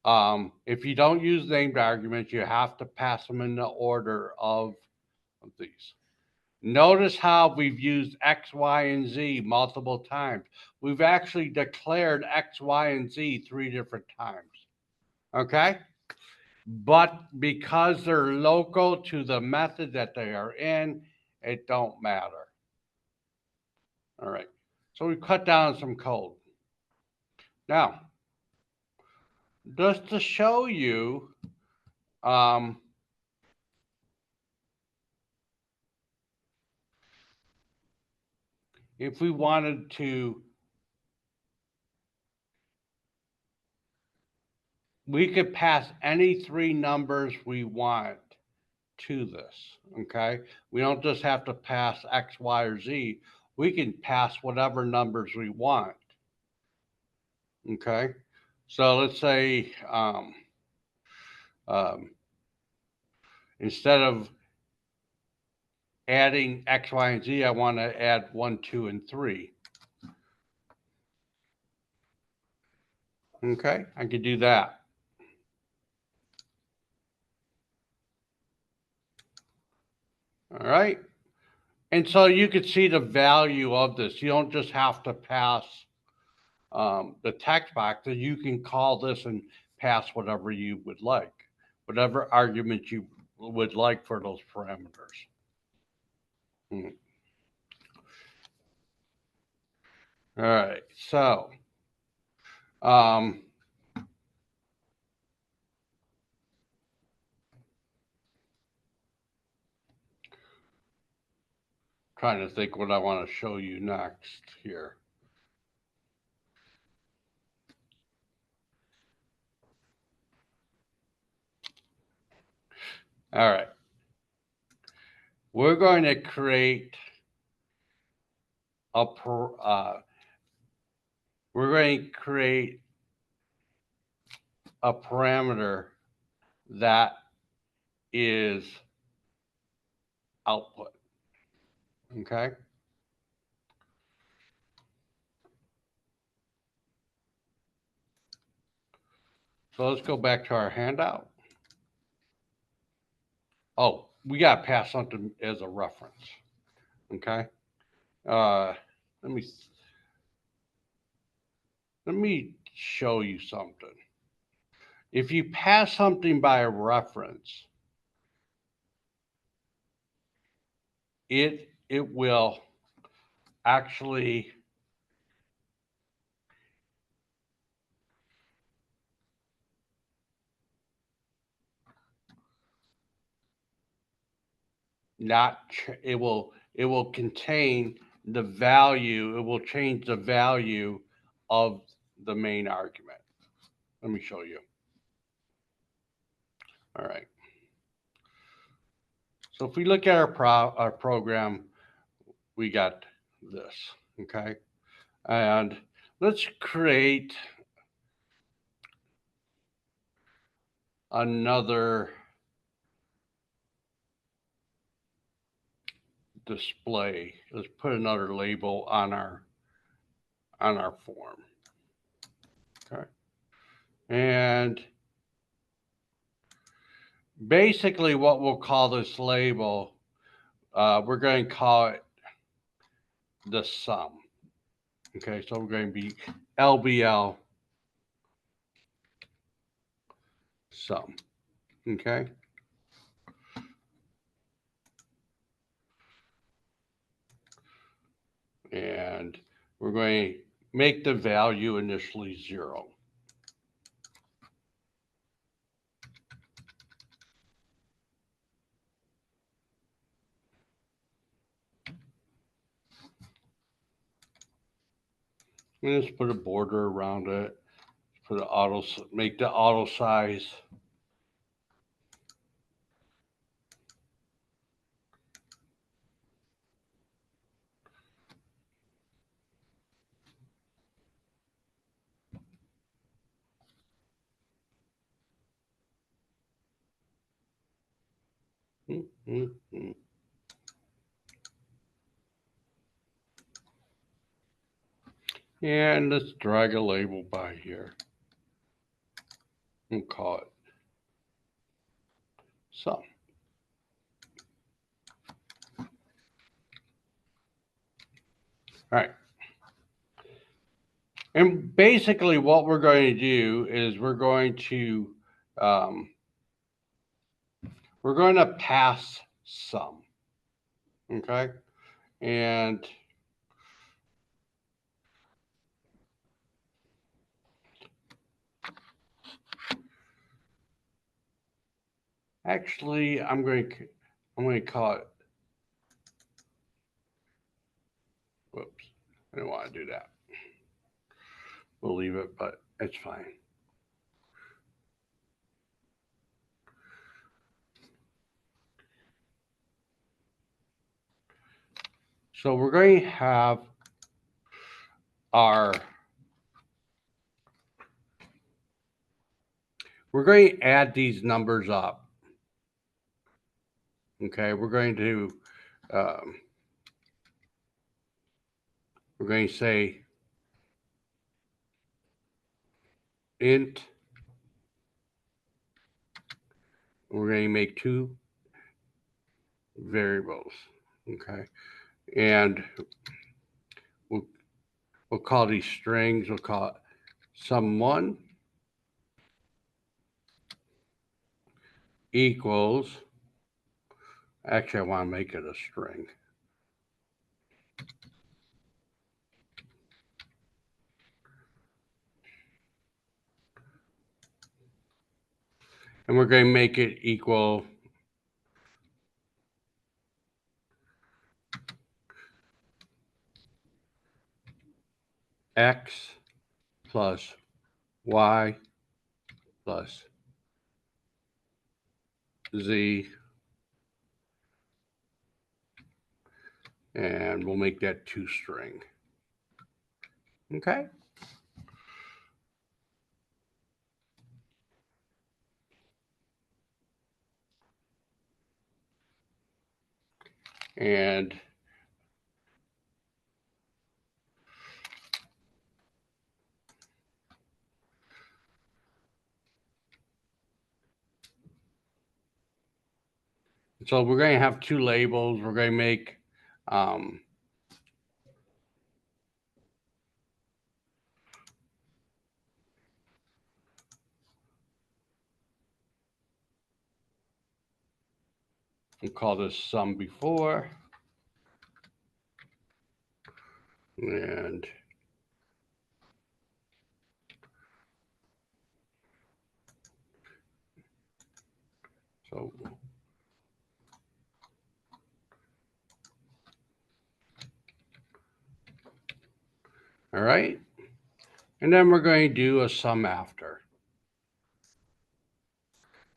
Speaker 1: If you don't use named arguments, you have to pass them in the order of these. Notice how we've used X, Y, and Z multiple times. We've actually declared X, Y, and Z 3 different times. Okay? But because they're local to the method that they are in, it don't matter. All right. So we cut down some code. Now, just to show you, if we wanted to, we could pass any 3 numbers we want to this, okay? We don't just have to pass X, Y, or Z. We can pass whatever numbers we want, okay? So let's say instead of adding X, Y, and Z, I want to add 1, 2, and 3. Okay, I could do that. All right. And so you could see the value of this. You don't just have to pass the text box, that you can call this and pass whatever you would like, whatever argument you would like for those parameters. All right, so trying to think what I want to show you next here. All right, we're going to create a parameter that is output. Okay. So let's go back to our handout. Oh, we got to pass something as a reference. Okay. Let me show you something. If you pass something by a reference, it will actually it will contain the value, it will change the value of the main argument. Let me show you. All right. So if we look at our program, we got this, okay? And let's create another display. Let's put another label on our form. Okay. And basically what we'll call this label, we're going to call it the sum. Okay, so we're going to be LBL sum. Okay. And we're going to make the value initially 0. And just put a border around it. Make the auto size. And let's drag a label by here and call it sum. All right. And basically what we're going to do is we're going to pass sum. Okay. And actually I'm going to call it, whoops, I don't want to do that. We'll leave it, but it's fine. So we're going to have we're going to add these numbers up. Okay, we're going to say int. We're going to make 2 variables. Okay, and we'll call these strings. We'll call it sum1 equals. Actually, I want to make it a string. And we're going to make it equal x plus y plus z, and we'll make that 2 string. Okay. And so we're going to have 2 labels. We're going to make we'll call this sum before, and so all right. And then we're going to do a sum after.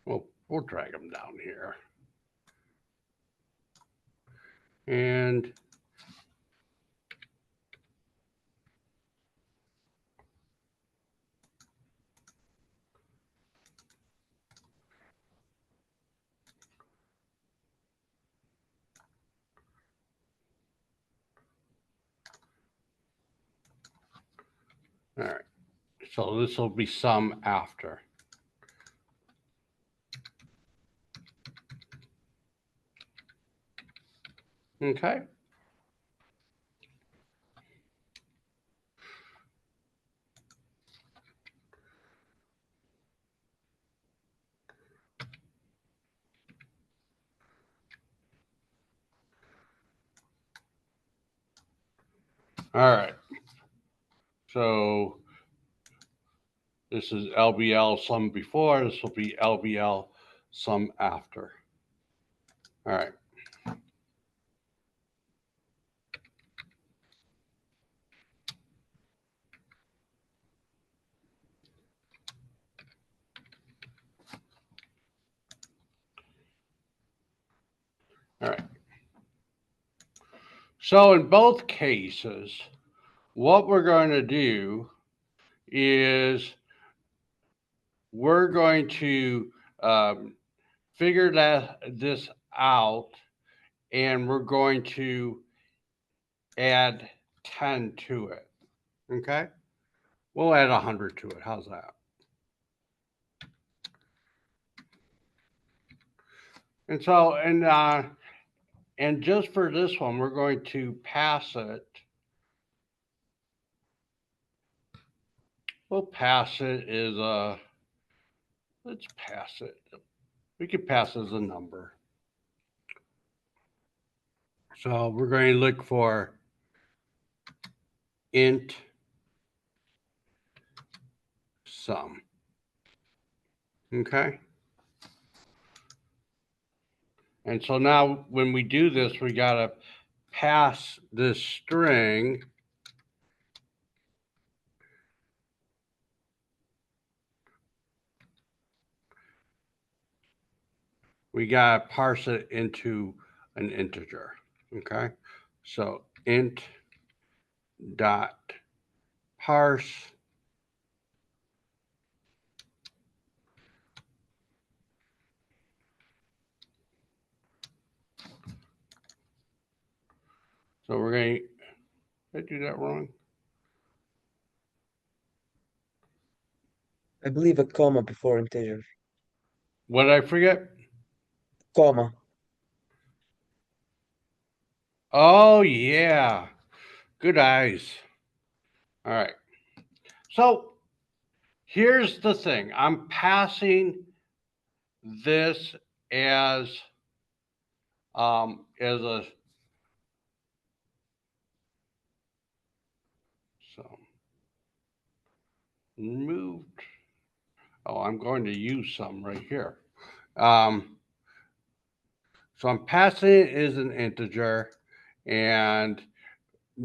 Speaker 1: We'll drag them down here. And all right. So this will be sum after. Okay. All right. So this is LBL sum before. This will be LBL sum after. All right. All right. So in both cases, what we're going to do is we're going to figure this out, and we're going to add 10 to it. Okay? We'll add 100 to it. How's that? And so, and just for this one, we're going to pass it. We'll pass it as a, let's pass it. We could pass it as a number. So we're going to look for int sum. Okay. And so now when we do this, we got to pass this string we got to parse it into an integer. Okay. So int dot parse so we're going to, did I do that wrong?
Speaker 3: I believe a comma before integer.
Speaker 1: What did I forget?
Speaker 3: Comma.
Speaker 1: Oh, yeah. Good eyes. All right. So here's the thing. I'm passing this as a so moved. Oh, I'm going to use some right here. So I'm passing it as an integer, and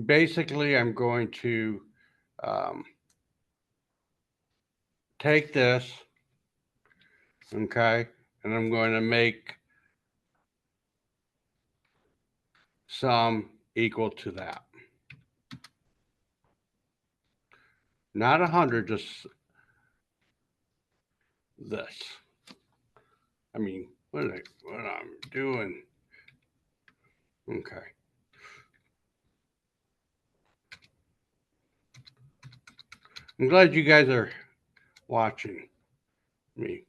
Speaker 1: basically I'm going to take this, okay, and I'm going to make sum equal to that. Not 100, just this. I mean, what I'm doing. Okay. I'm glad you guys are watching me.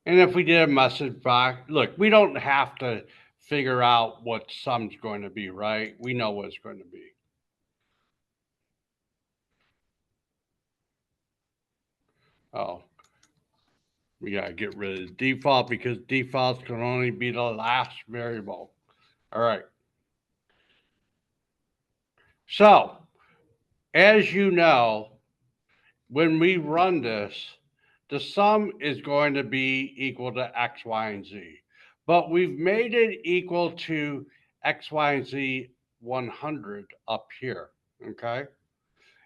Speaker 1: And if we did a message box, look, we don't have to figure out what sum's going to be, right? We know what it's going to be. Oh, we got to get rid of default because defaults can only be the last variable. All right. So, as you know, when we run this, the sum is going to be equal to X, Y, and Z. But we've made it equal to X, Y, and Z 100 up here, okay?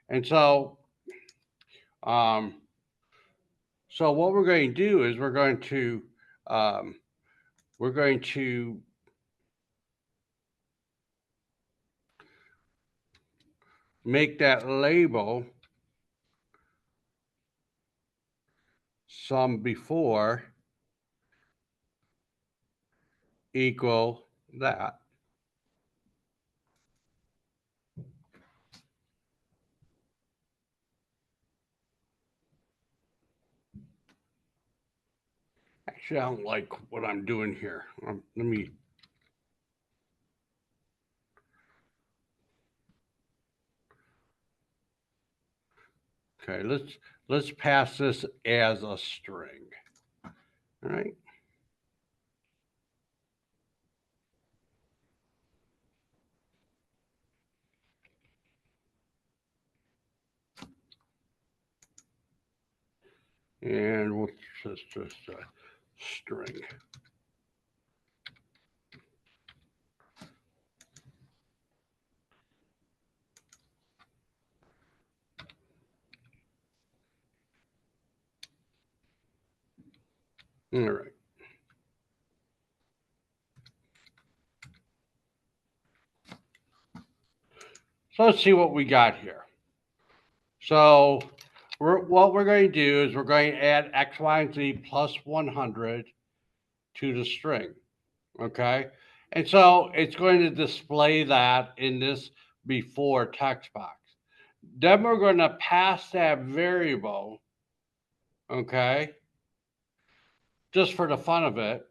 Speaker 1: And so, so what we're going to do is we're going to make that label sum before equal that. Actually, I don't like what I'm doing here. Let me. Okay, let's pass this as a string. All right. And we'll just a string. All right. So let's see what we got here. So what we're going to do is we're going to add X, Y, and Z plus 100 to the string. Okay. And so it's going to display that in this before text box. Then we're going to pass that variable, okay, just for the fun of it.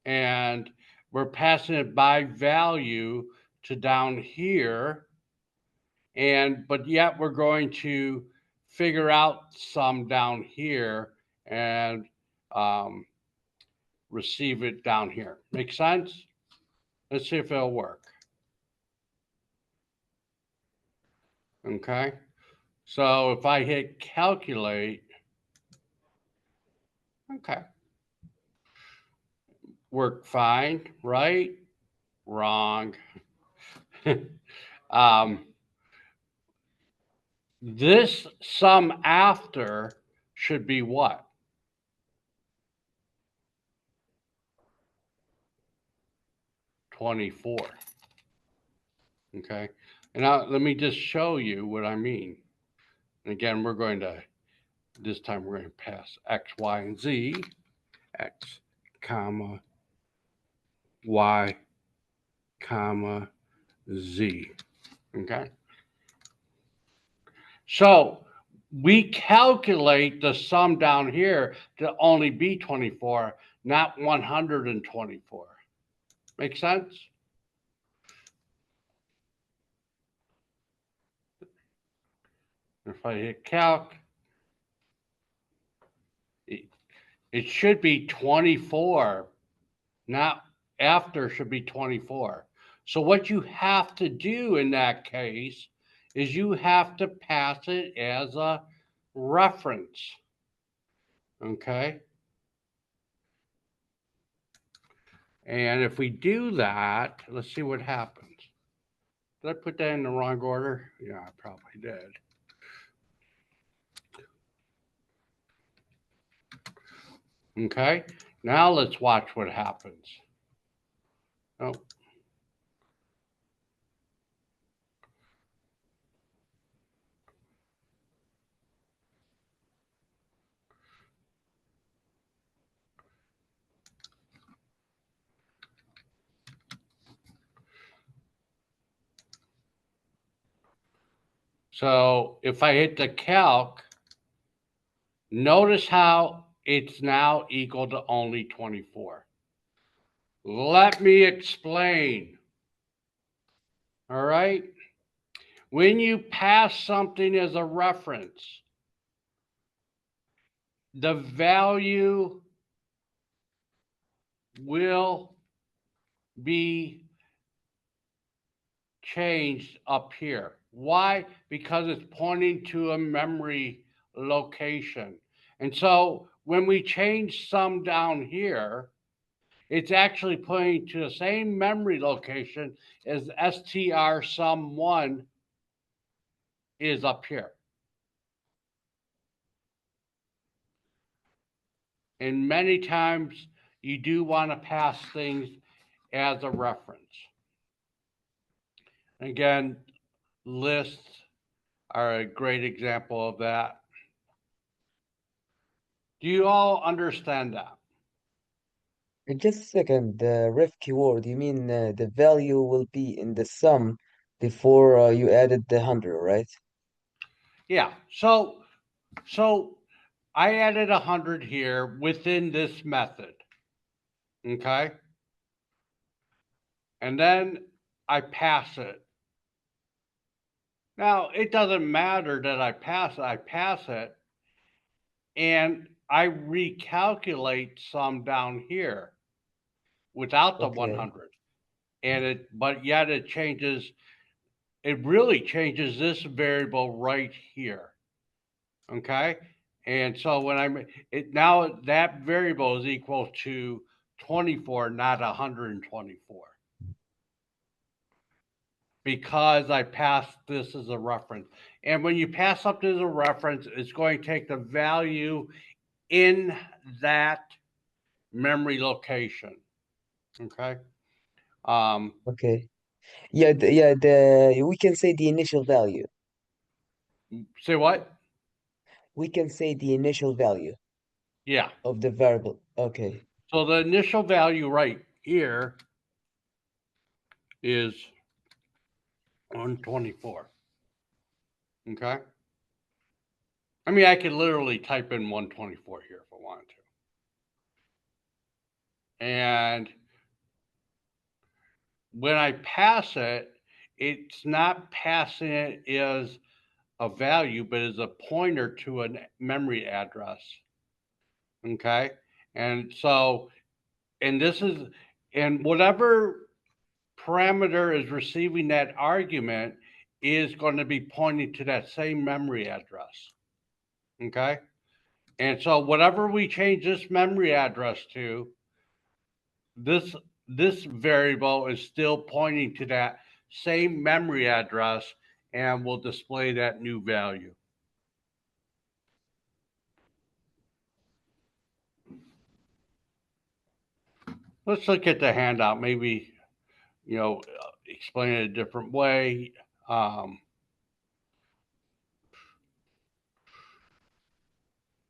Speaker 1: And we're passing it by value to down here. But yet we're going to figure out some down here and receive it down here. Make sense? Let's see if it'll work. Okay. So if I hit calculate, okay, work fine, right? Wrong. This sum after should be what? $24. Okay. And now let me just show you what I mean. And again, this time we're going to pass X, Y, and Z. X, comma, Y, comma, Z. Okay. So we calculate the sum down here to only be 24, not 124. Make sense? If I hit calc, it should be 24, not after should be 24. So what you have to do in that case is you have to pass it as a reference. Okay. And if we do that, let's see what happens. Did I put that in the wrong order? Yeah, I probably did. Okay, now let's watch what happens. Oh. So if I hit the calc, notice how it's now equal to only 24. Let me explain. All right. When you pass something as a reference, the value will be changed up here. Why? Because it's pointing to a memory location. And so when we change sum down here, it's actually pointing to the same memory location as str sum 1 is up here. And many times you do want to pass things as a reference. Again, lists are a great example of that. Do you all understand that?
Speaker 3: Just a second, the ref keyword, you mean the value will be in the sum before you added the 100, right?
Speaker 1: Yeah. So I added 100 here within this method. Okay. And then I pass it. Now, it doesn't matter that I pass it, and I recalculate some down here without the
Speaker 3: Okay.
Speaker 1: 100. But yet it changes, it really changes this variable right here. Okay. And so when it now that variable is equal to 24, not 124. Because I passed this as a reference. And when you pass something as a reference, it's going to take the value in that memory location. Okay. Um,
Speaker 3: Okay. Yeah, the we can say the initial value.
Speaker 1: say what?
Speaker 3: We can say the initial value
Speaker 1: Yeah.
Speaker 3: of the variable. Okay.
Speaker 1: So the initial value right here is 124. Okay. I mean, I could literally type in 124 here if I wanted to. And when I pass it, it's not passing it as a value, but as a pointer to a memory address. Okay. And so, and this is, and whatever parameter is receiving that argument is going to be pointing to that same memory address. Okay. And so, whatever we change this memory address to, this this variable is still pointing to that same memory address and will display that new value. Let's look at the handout. Maybe explain it a different way.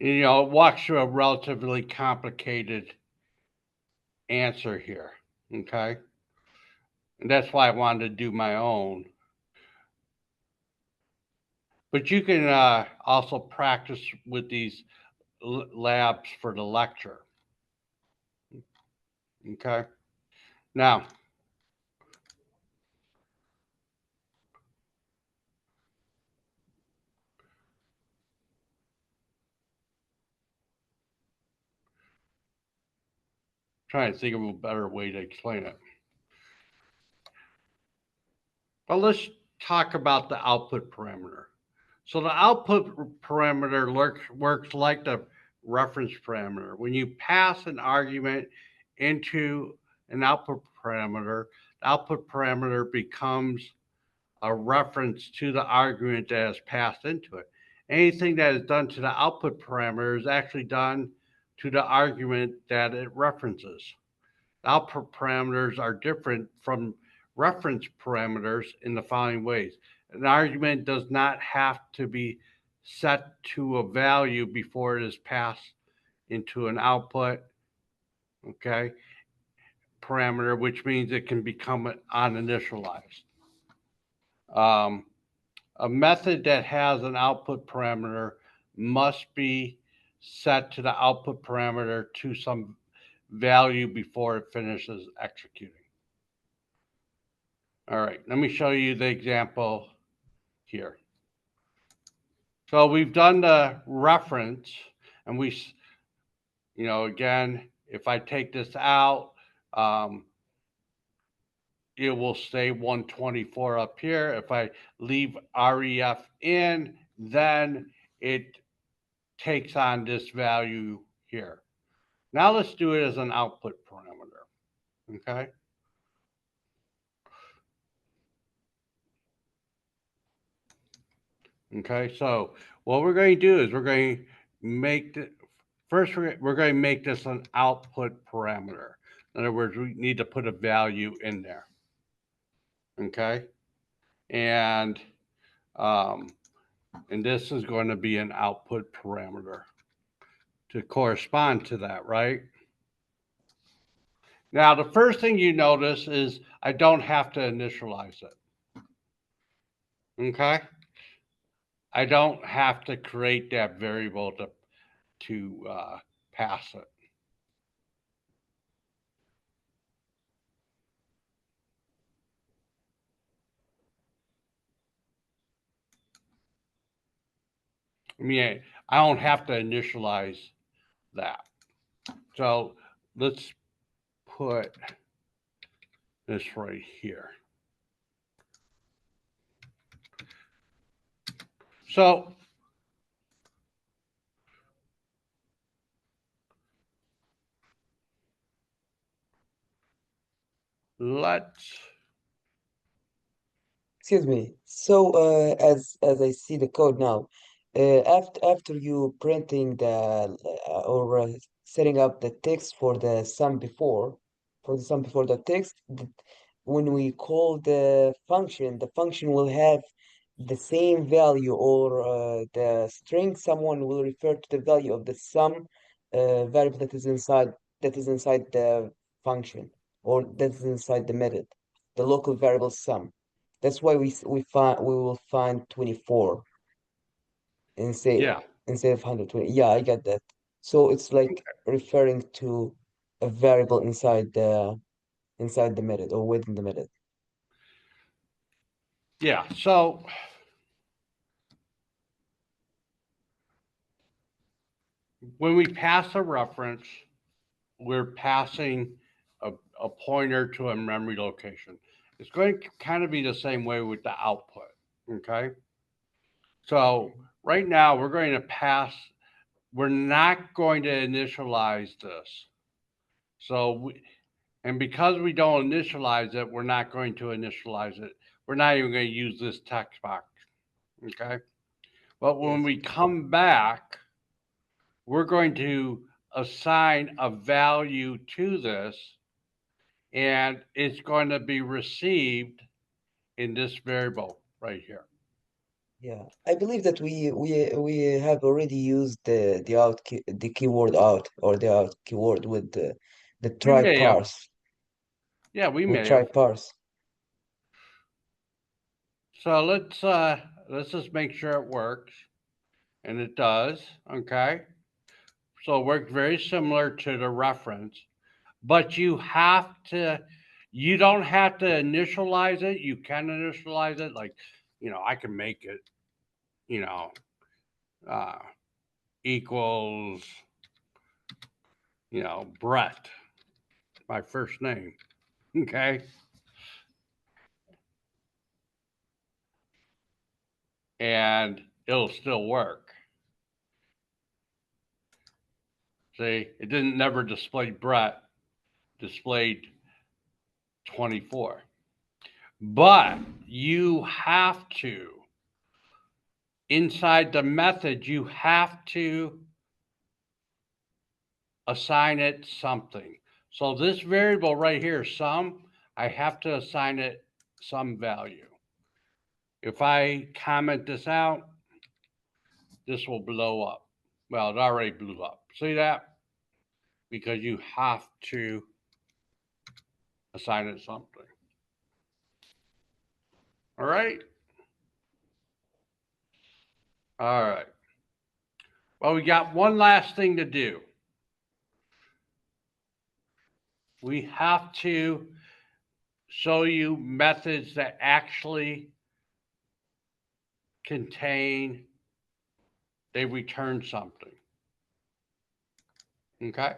Speaker 1: It walks through a relatively complicated answer here. Okay, and that's why I wanted to do my own. But you can also practice with these labs for the lecture. Okay. Now, trying to think of a better way to explain it. But let's talk about the output parameter. So the output parameter works like the reference parameter. When you pass an argument into an output parameter, the output parameter becomes a reference to the argument that is passed into it. Anything that is done to the output parameter is actually done to the argument that it references. Output parameters are different from reference parameters in the following ways. An argument does not have to be set to a value before it is passed into an output, okay, parameter, which means it can become uninitialized. A method that has an output parameter must be set to the output parameter to some value before it finishes executing. All right, let me show you the example here. So we've done the reference, and again, if I take this out, it will stay 124 up here. If I leave REF in, then it takes on this value here. Now let's do it as an output parameter, okay? Okay, so what we're going to do is we're going to make first we're going to make this an output parameter. In other words, we need to put a value in there. Okay, and this is going to be an output parameter to correspond to that, right? Now, the first thing you notice is I don't have to initialize it. Okay, I don't have to create that variable to pass it. I mean, I don't have to initialize that. So let's put this right here. So let's,
Speaker 3: Excuse me. So, as I see the code now, after you printing or setting up the text for the sum before, the text, when we call the function will have the same value, or the string someone will refer to the value of the sum variable that is inside the function, or that is inside the method, the local variable sum. That's why we will find 24 instead
Speaker 1: yeah,
Speaker 3: instead of 120. Yeah, I get that. So it's like referring to a variable inside the method or within the method.
Speaker 1: yeah. So when we pass a reference, we're passing a pointer to a memory location. It's going to kind of be the same way with the output. Okay. So right now we're going to pass, we're not going to initialize this. So, and because we don't initialize it, we're not going to initialize it. We're not even going to use this text box. Okay. But when
Speaker 3: Yes.
Speaker 1: we come back, we're going to assign a value to this, and it's going to be received in this variable right here.
Speaker 3: Yeah, I believe that we have already used the keyword out, or the out keyword with the
Speaker 1: We
Speaker 3: try
Speaker 1: may have,
Speaker 3: parse
Speaker 1: yeah, we
Speaker 3: with
Speaker 1: may
Speaker 3: try
Speaker 1: have.
Speaker 3: parse.
Speaker 1: So let's just make sure it works, and it does. Okay. So it works very similar to the reference, but you don't have to initialize it. You can initialize it. Like, I can make it, you know, uh, equals, Brett, my first name. Okay. And it'll still work. See, it didn't never display Brett, displayed 24. But you have to, inside the method, you have to assign it something. So this variable right here, sum, I have to assign it some value. If I comment this out, this will blow up. Well, it already blew up. See that? Because you have to assign it something. All right? All right. Well, we got one last thing to do. We have to show you methods that actually contain, they return something. Okay?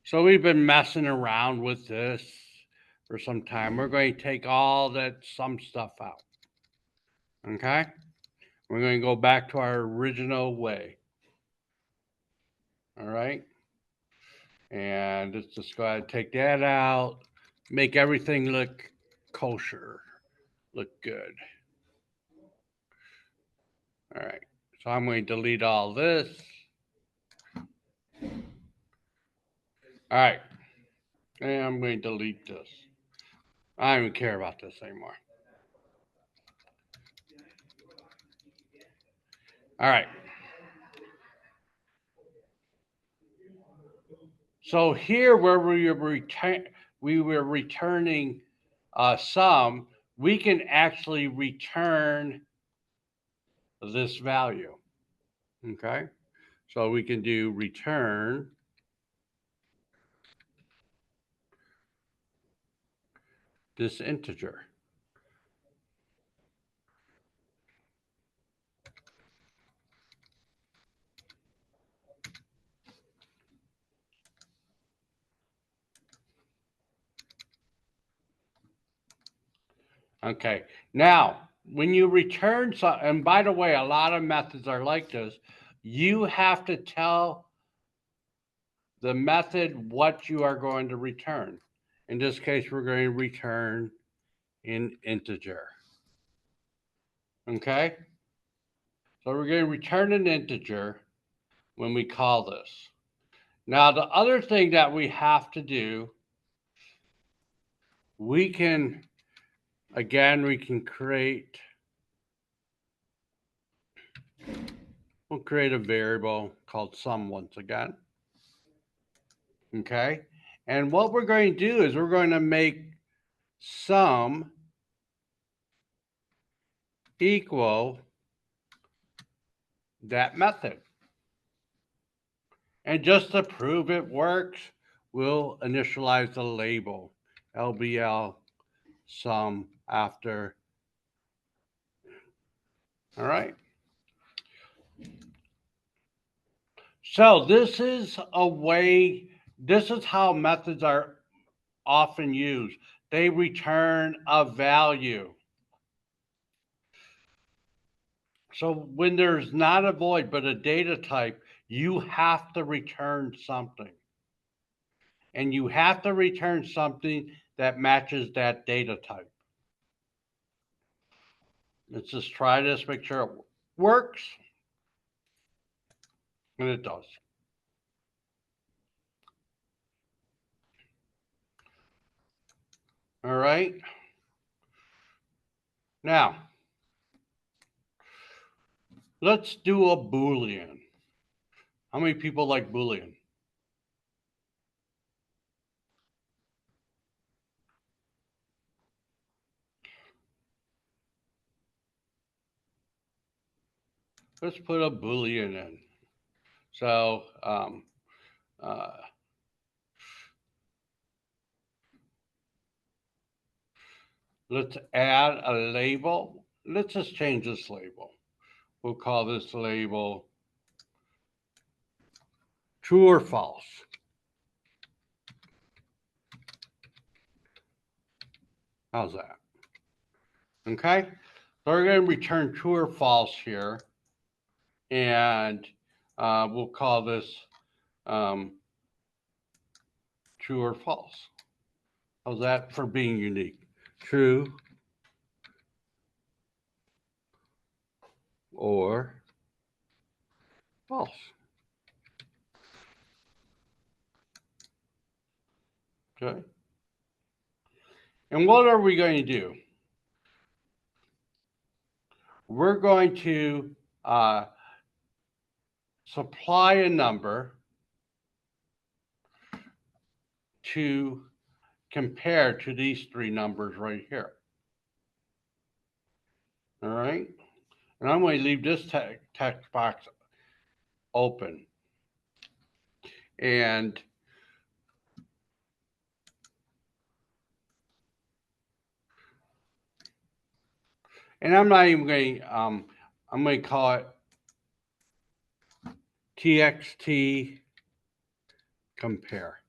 Speaker 1: So we've been messing around with this for some time. We're going to take all that sum stuff out. Okay? We're going to go back to our original way. All right? And let's just go ahead and take that out. Make everything look kosher, look good. All right. So I'm going to delete all this. All right. And I'm going to delete this. I don't even care about this anymore. All right. So here, where we were returning sum, we can actually return this value. Okay. So we can do return this integer. Okay. Now, when you return some, and by the way, a lot of methods are like this, you have to tell the method what you are going to return. In this case, we're going to return an integer. Okay? So we're going to return an integer when we call this. Now, the other thing that we have to do, we can create, we'll create a variable called sum once again. Okay? And what we're going to do is we're going to make sum equal that method. And just to prove it works, we'll initialize the label LBL sum after. All right. So this is a way, this is how methods are often used. They return a value. So when there's not a void but a data type, you have to return something. And you have to return something that matches that data type. Let's just try this, make sure it works. And it does. All right. Now, let's do a Boolean. How many people like Boolean? Let's put a Boolean in. So, let's add a label. Let's just change this label. We'll call this label true or false. How's that? Okay. So we're going to return true or false here. And we'll call this true or false. How's that for being unique? True or false. Okay. And what are we going to do? We're going to supply a number to compare to these three numbers right here. All right. And I'm going to leave this text box open. And I'm not even going to, I'm going to call it txt compare.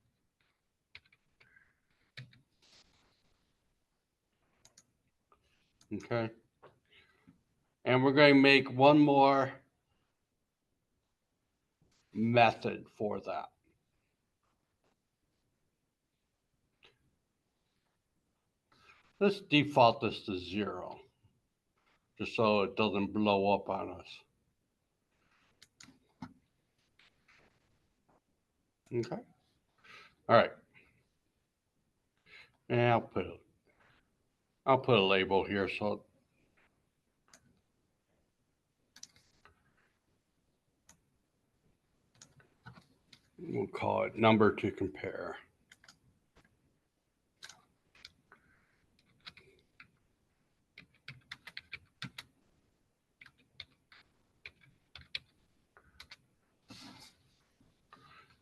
Speaker 1: Okay. And we're going to make one more method for that. Let's default this to 0, just so it doesn't blow up on us. Okay. All right. And I'll put a label here so we'll call it number to compare.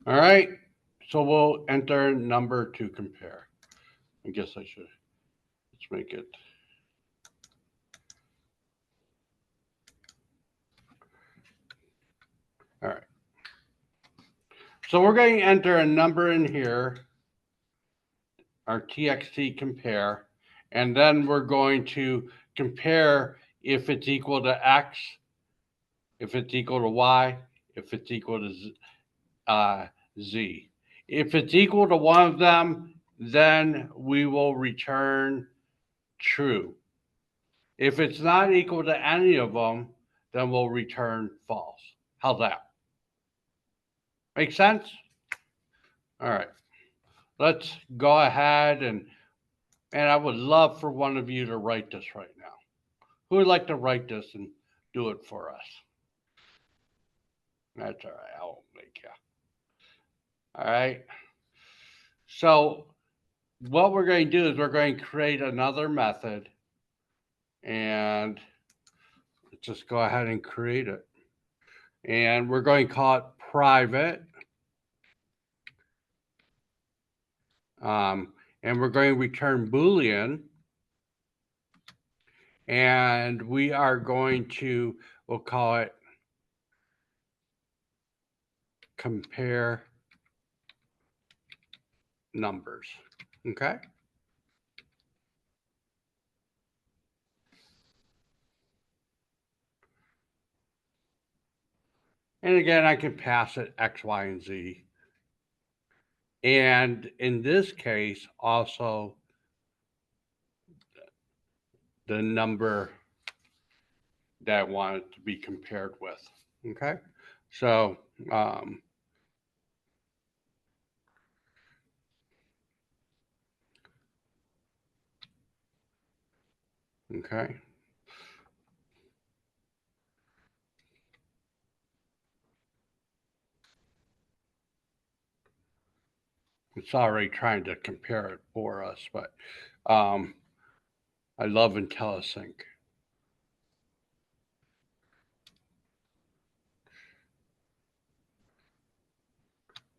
Speaker 1: All right. So we'll enter number to compare. I guess I should. Let's make it. All right. So we're going to enter a number in here, our txt compare, And then we're going to compare if it's equal to X, if it's equal to Y, if it's equal to Z. If it's equal to one of them, then we will return true. If it's not equal to any of them, then we'll return false. How's that? Make sense? All right. Let's go ahead and I would love for one of you to write this right now. Who would like to write this and do it for us? That's all right. I won't make you. All right. So what we're going to do is we're going to create another method, and let's just go ahead and create it. And we're going to call it private. And we're going to return Boolean. And we are going to, we'll call it compare numbers. Okay. And again, I can pass it X, Y, and Z. And in this case, also the number that I want it to be compared with. Okay. So, okay. It's already trying to compare it for us, but I love IntelliSync.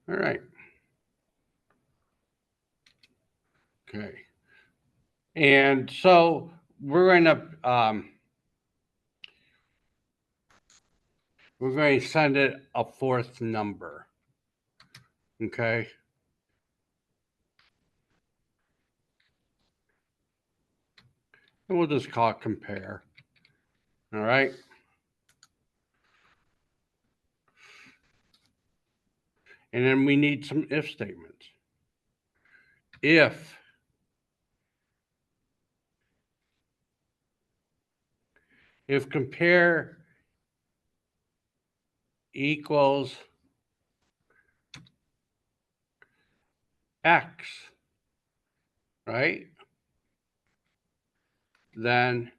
Speaker 1: All right. Okay. And so we're going to send it a fourth number. Okay. And we'll just call it compare. All right. And then we need some if statements. If compare equals X, right? Then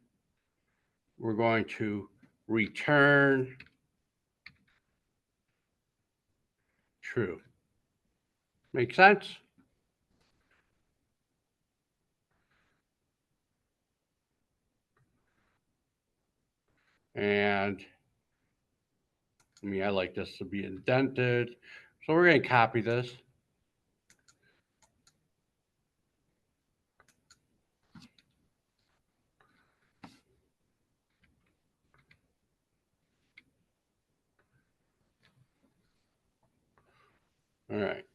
Speaker 1: we're going to return true. Make sense? And I like this to be indented. So we're going to copy this. All right.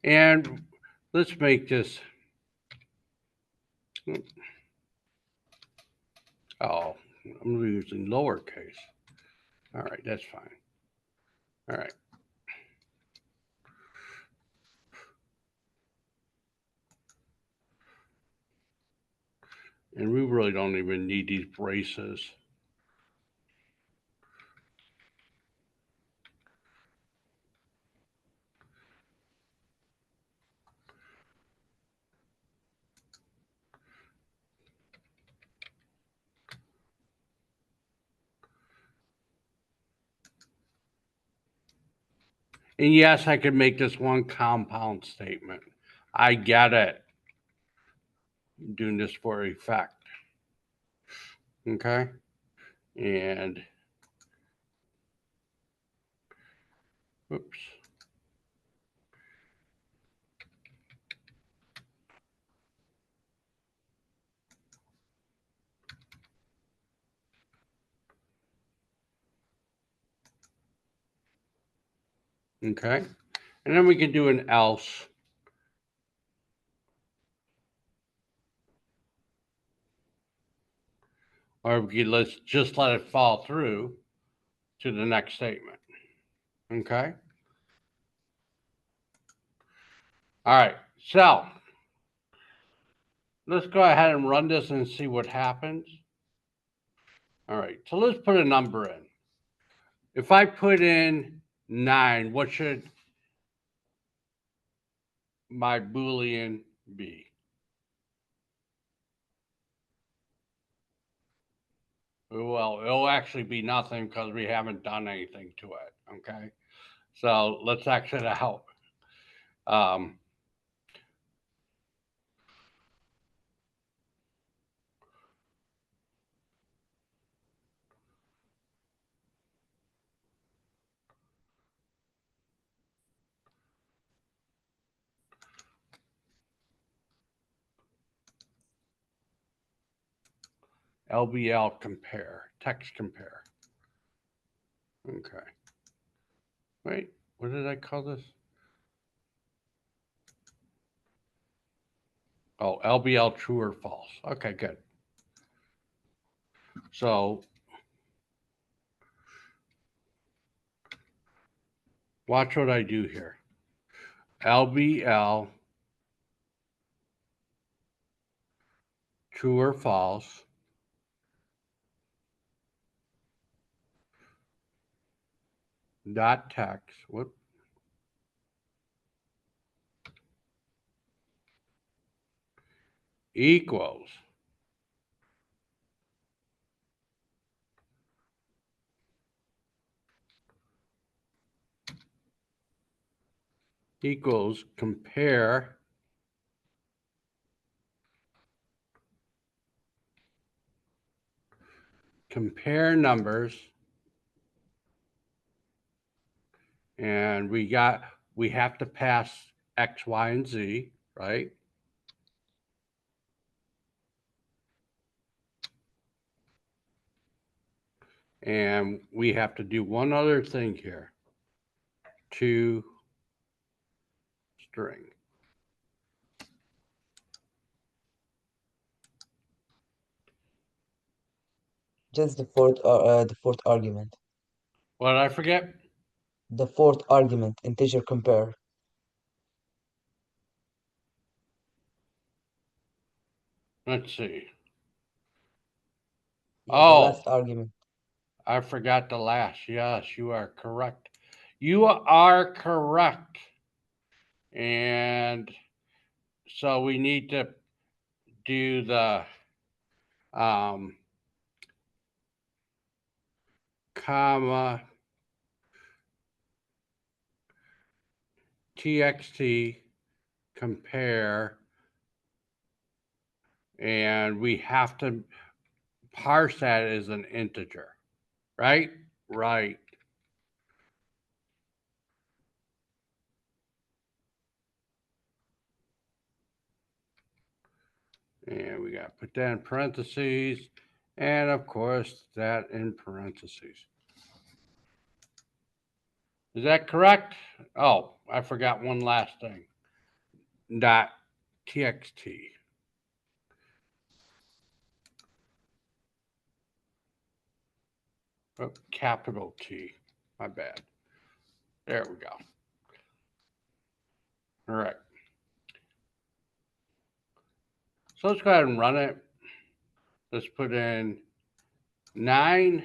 Speaker 1: And let's make this. Oh, I'm using lowercase. All right, that's fine. All right. And we really don't even need these braces. And yes, I could make this one compound statement. I get it. I'm doing this for effect. Okay. And oops. Okay. And then we can do an else. Or we could let's just let it fall through to the next statement. Okay? All right, so let's go ahead and run this and see what happens. All right, so let's put a number in. If I put in 9, what should my Boolean be? Well, it'll actually be nothing because we haven't done anything to it. Okay, so let's exit out. Um, LBL compare, text compare. Okay. Wait, what did I call this? Oh, LBL true or false. Okay, good. So watch what I do here. LBL true or false. Dot text. Whoop. Equals compare numbers, and we have to pass X, Y, and Z, right? And we have to do one other thing here. To string.
Speaker 3: Just the fourth argument.
Speaker 1: What did I forget?
Speaker 3: The fourth argument, integer compare.
Speaker 1: Let's see.
Speaker 3: Yeah, the
Speaker 1: Oh,
Speaker 3: last argument.
Speaker 1: I forgot the last. Yes, you are correct. You are correct. And so we need to do the comma txt compare, and we have to parse that as an integer, right? Right. And we got to put that in parentheses, and of course that in parentheses. Is that correct? Oh, I forgot one last thing. Dot txt. Oh, capital T. My bad. There we go. All right. So let's go ahead and run it. Let's put in 9.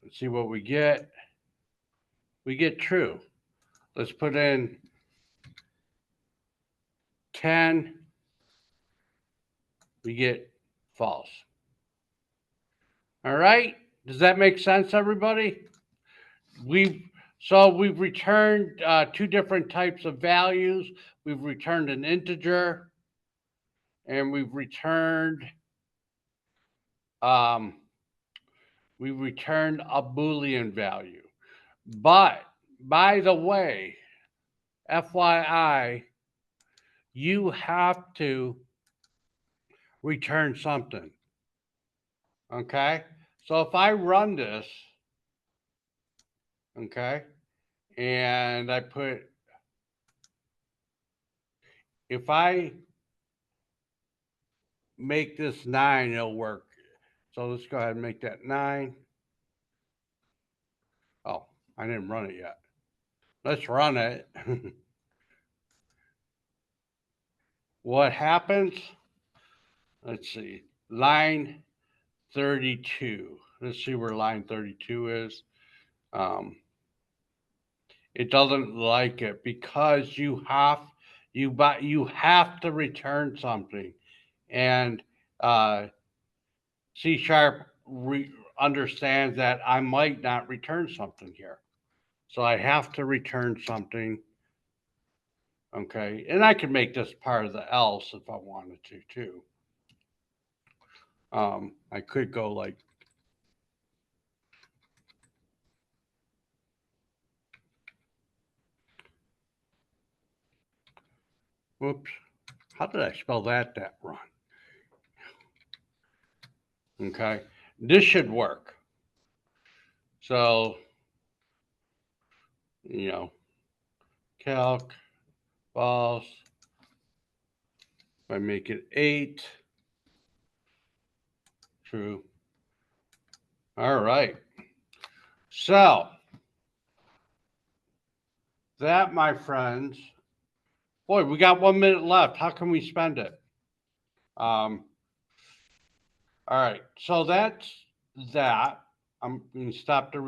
Speaker 1: Let's see what we get. We get true. Let's put in 10. We get false. All right. Does that make sense, everybody? We've returned 2 different types of values. We've returned an integer, and we've returned a Boolean value. But by the way, FYI, you have to return something. Okay? So if I run this, okay, and I put, if I make this 9, it'll work. So let's go ahead and make that 9. Oh, I didn't run it yet. Let's run it. What happens? Let's see. Line 32. Let's see where line 32 is. It doesn't like it because you have to return something, and C sharp understands that I might not return something here, so I have to return something. Okay, and I can make this part of the else if I wanted to too. I could go like whoops. How did I spell that wrong? Okay, this should work. So, calc false. If I make it 8, true. All right. So, that, my friends, boy, we got 1 minute left. How can we spend it? All right. So that's that. I'm going to stop the recording.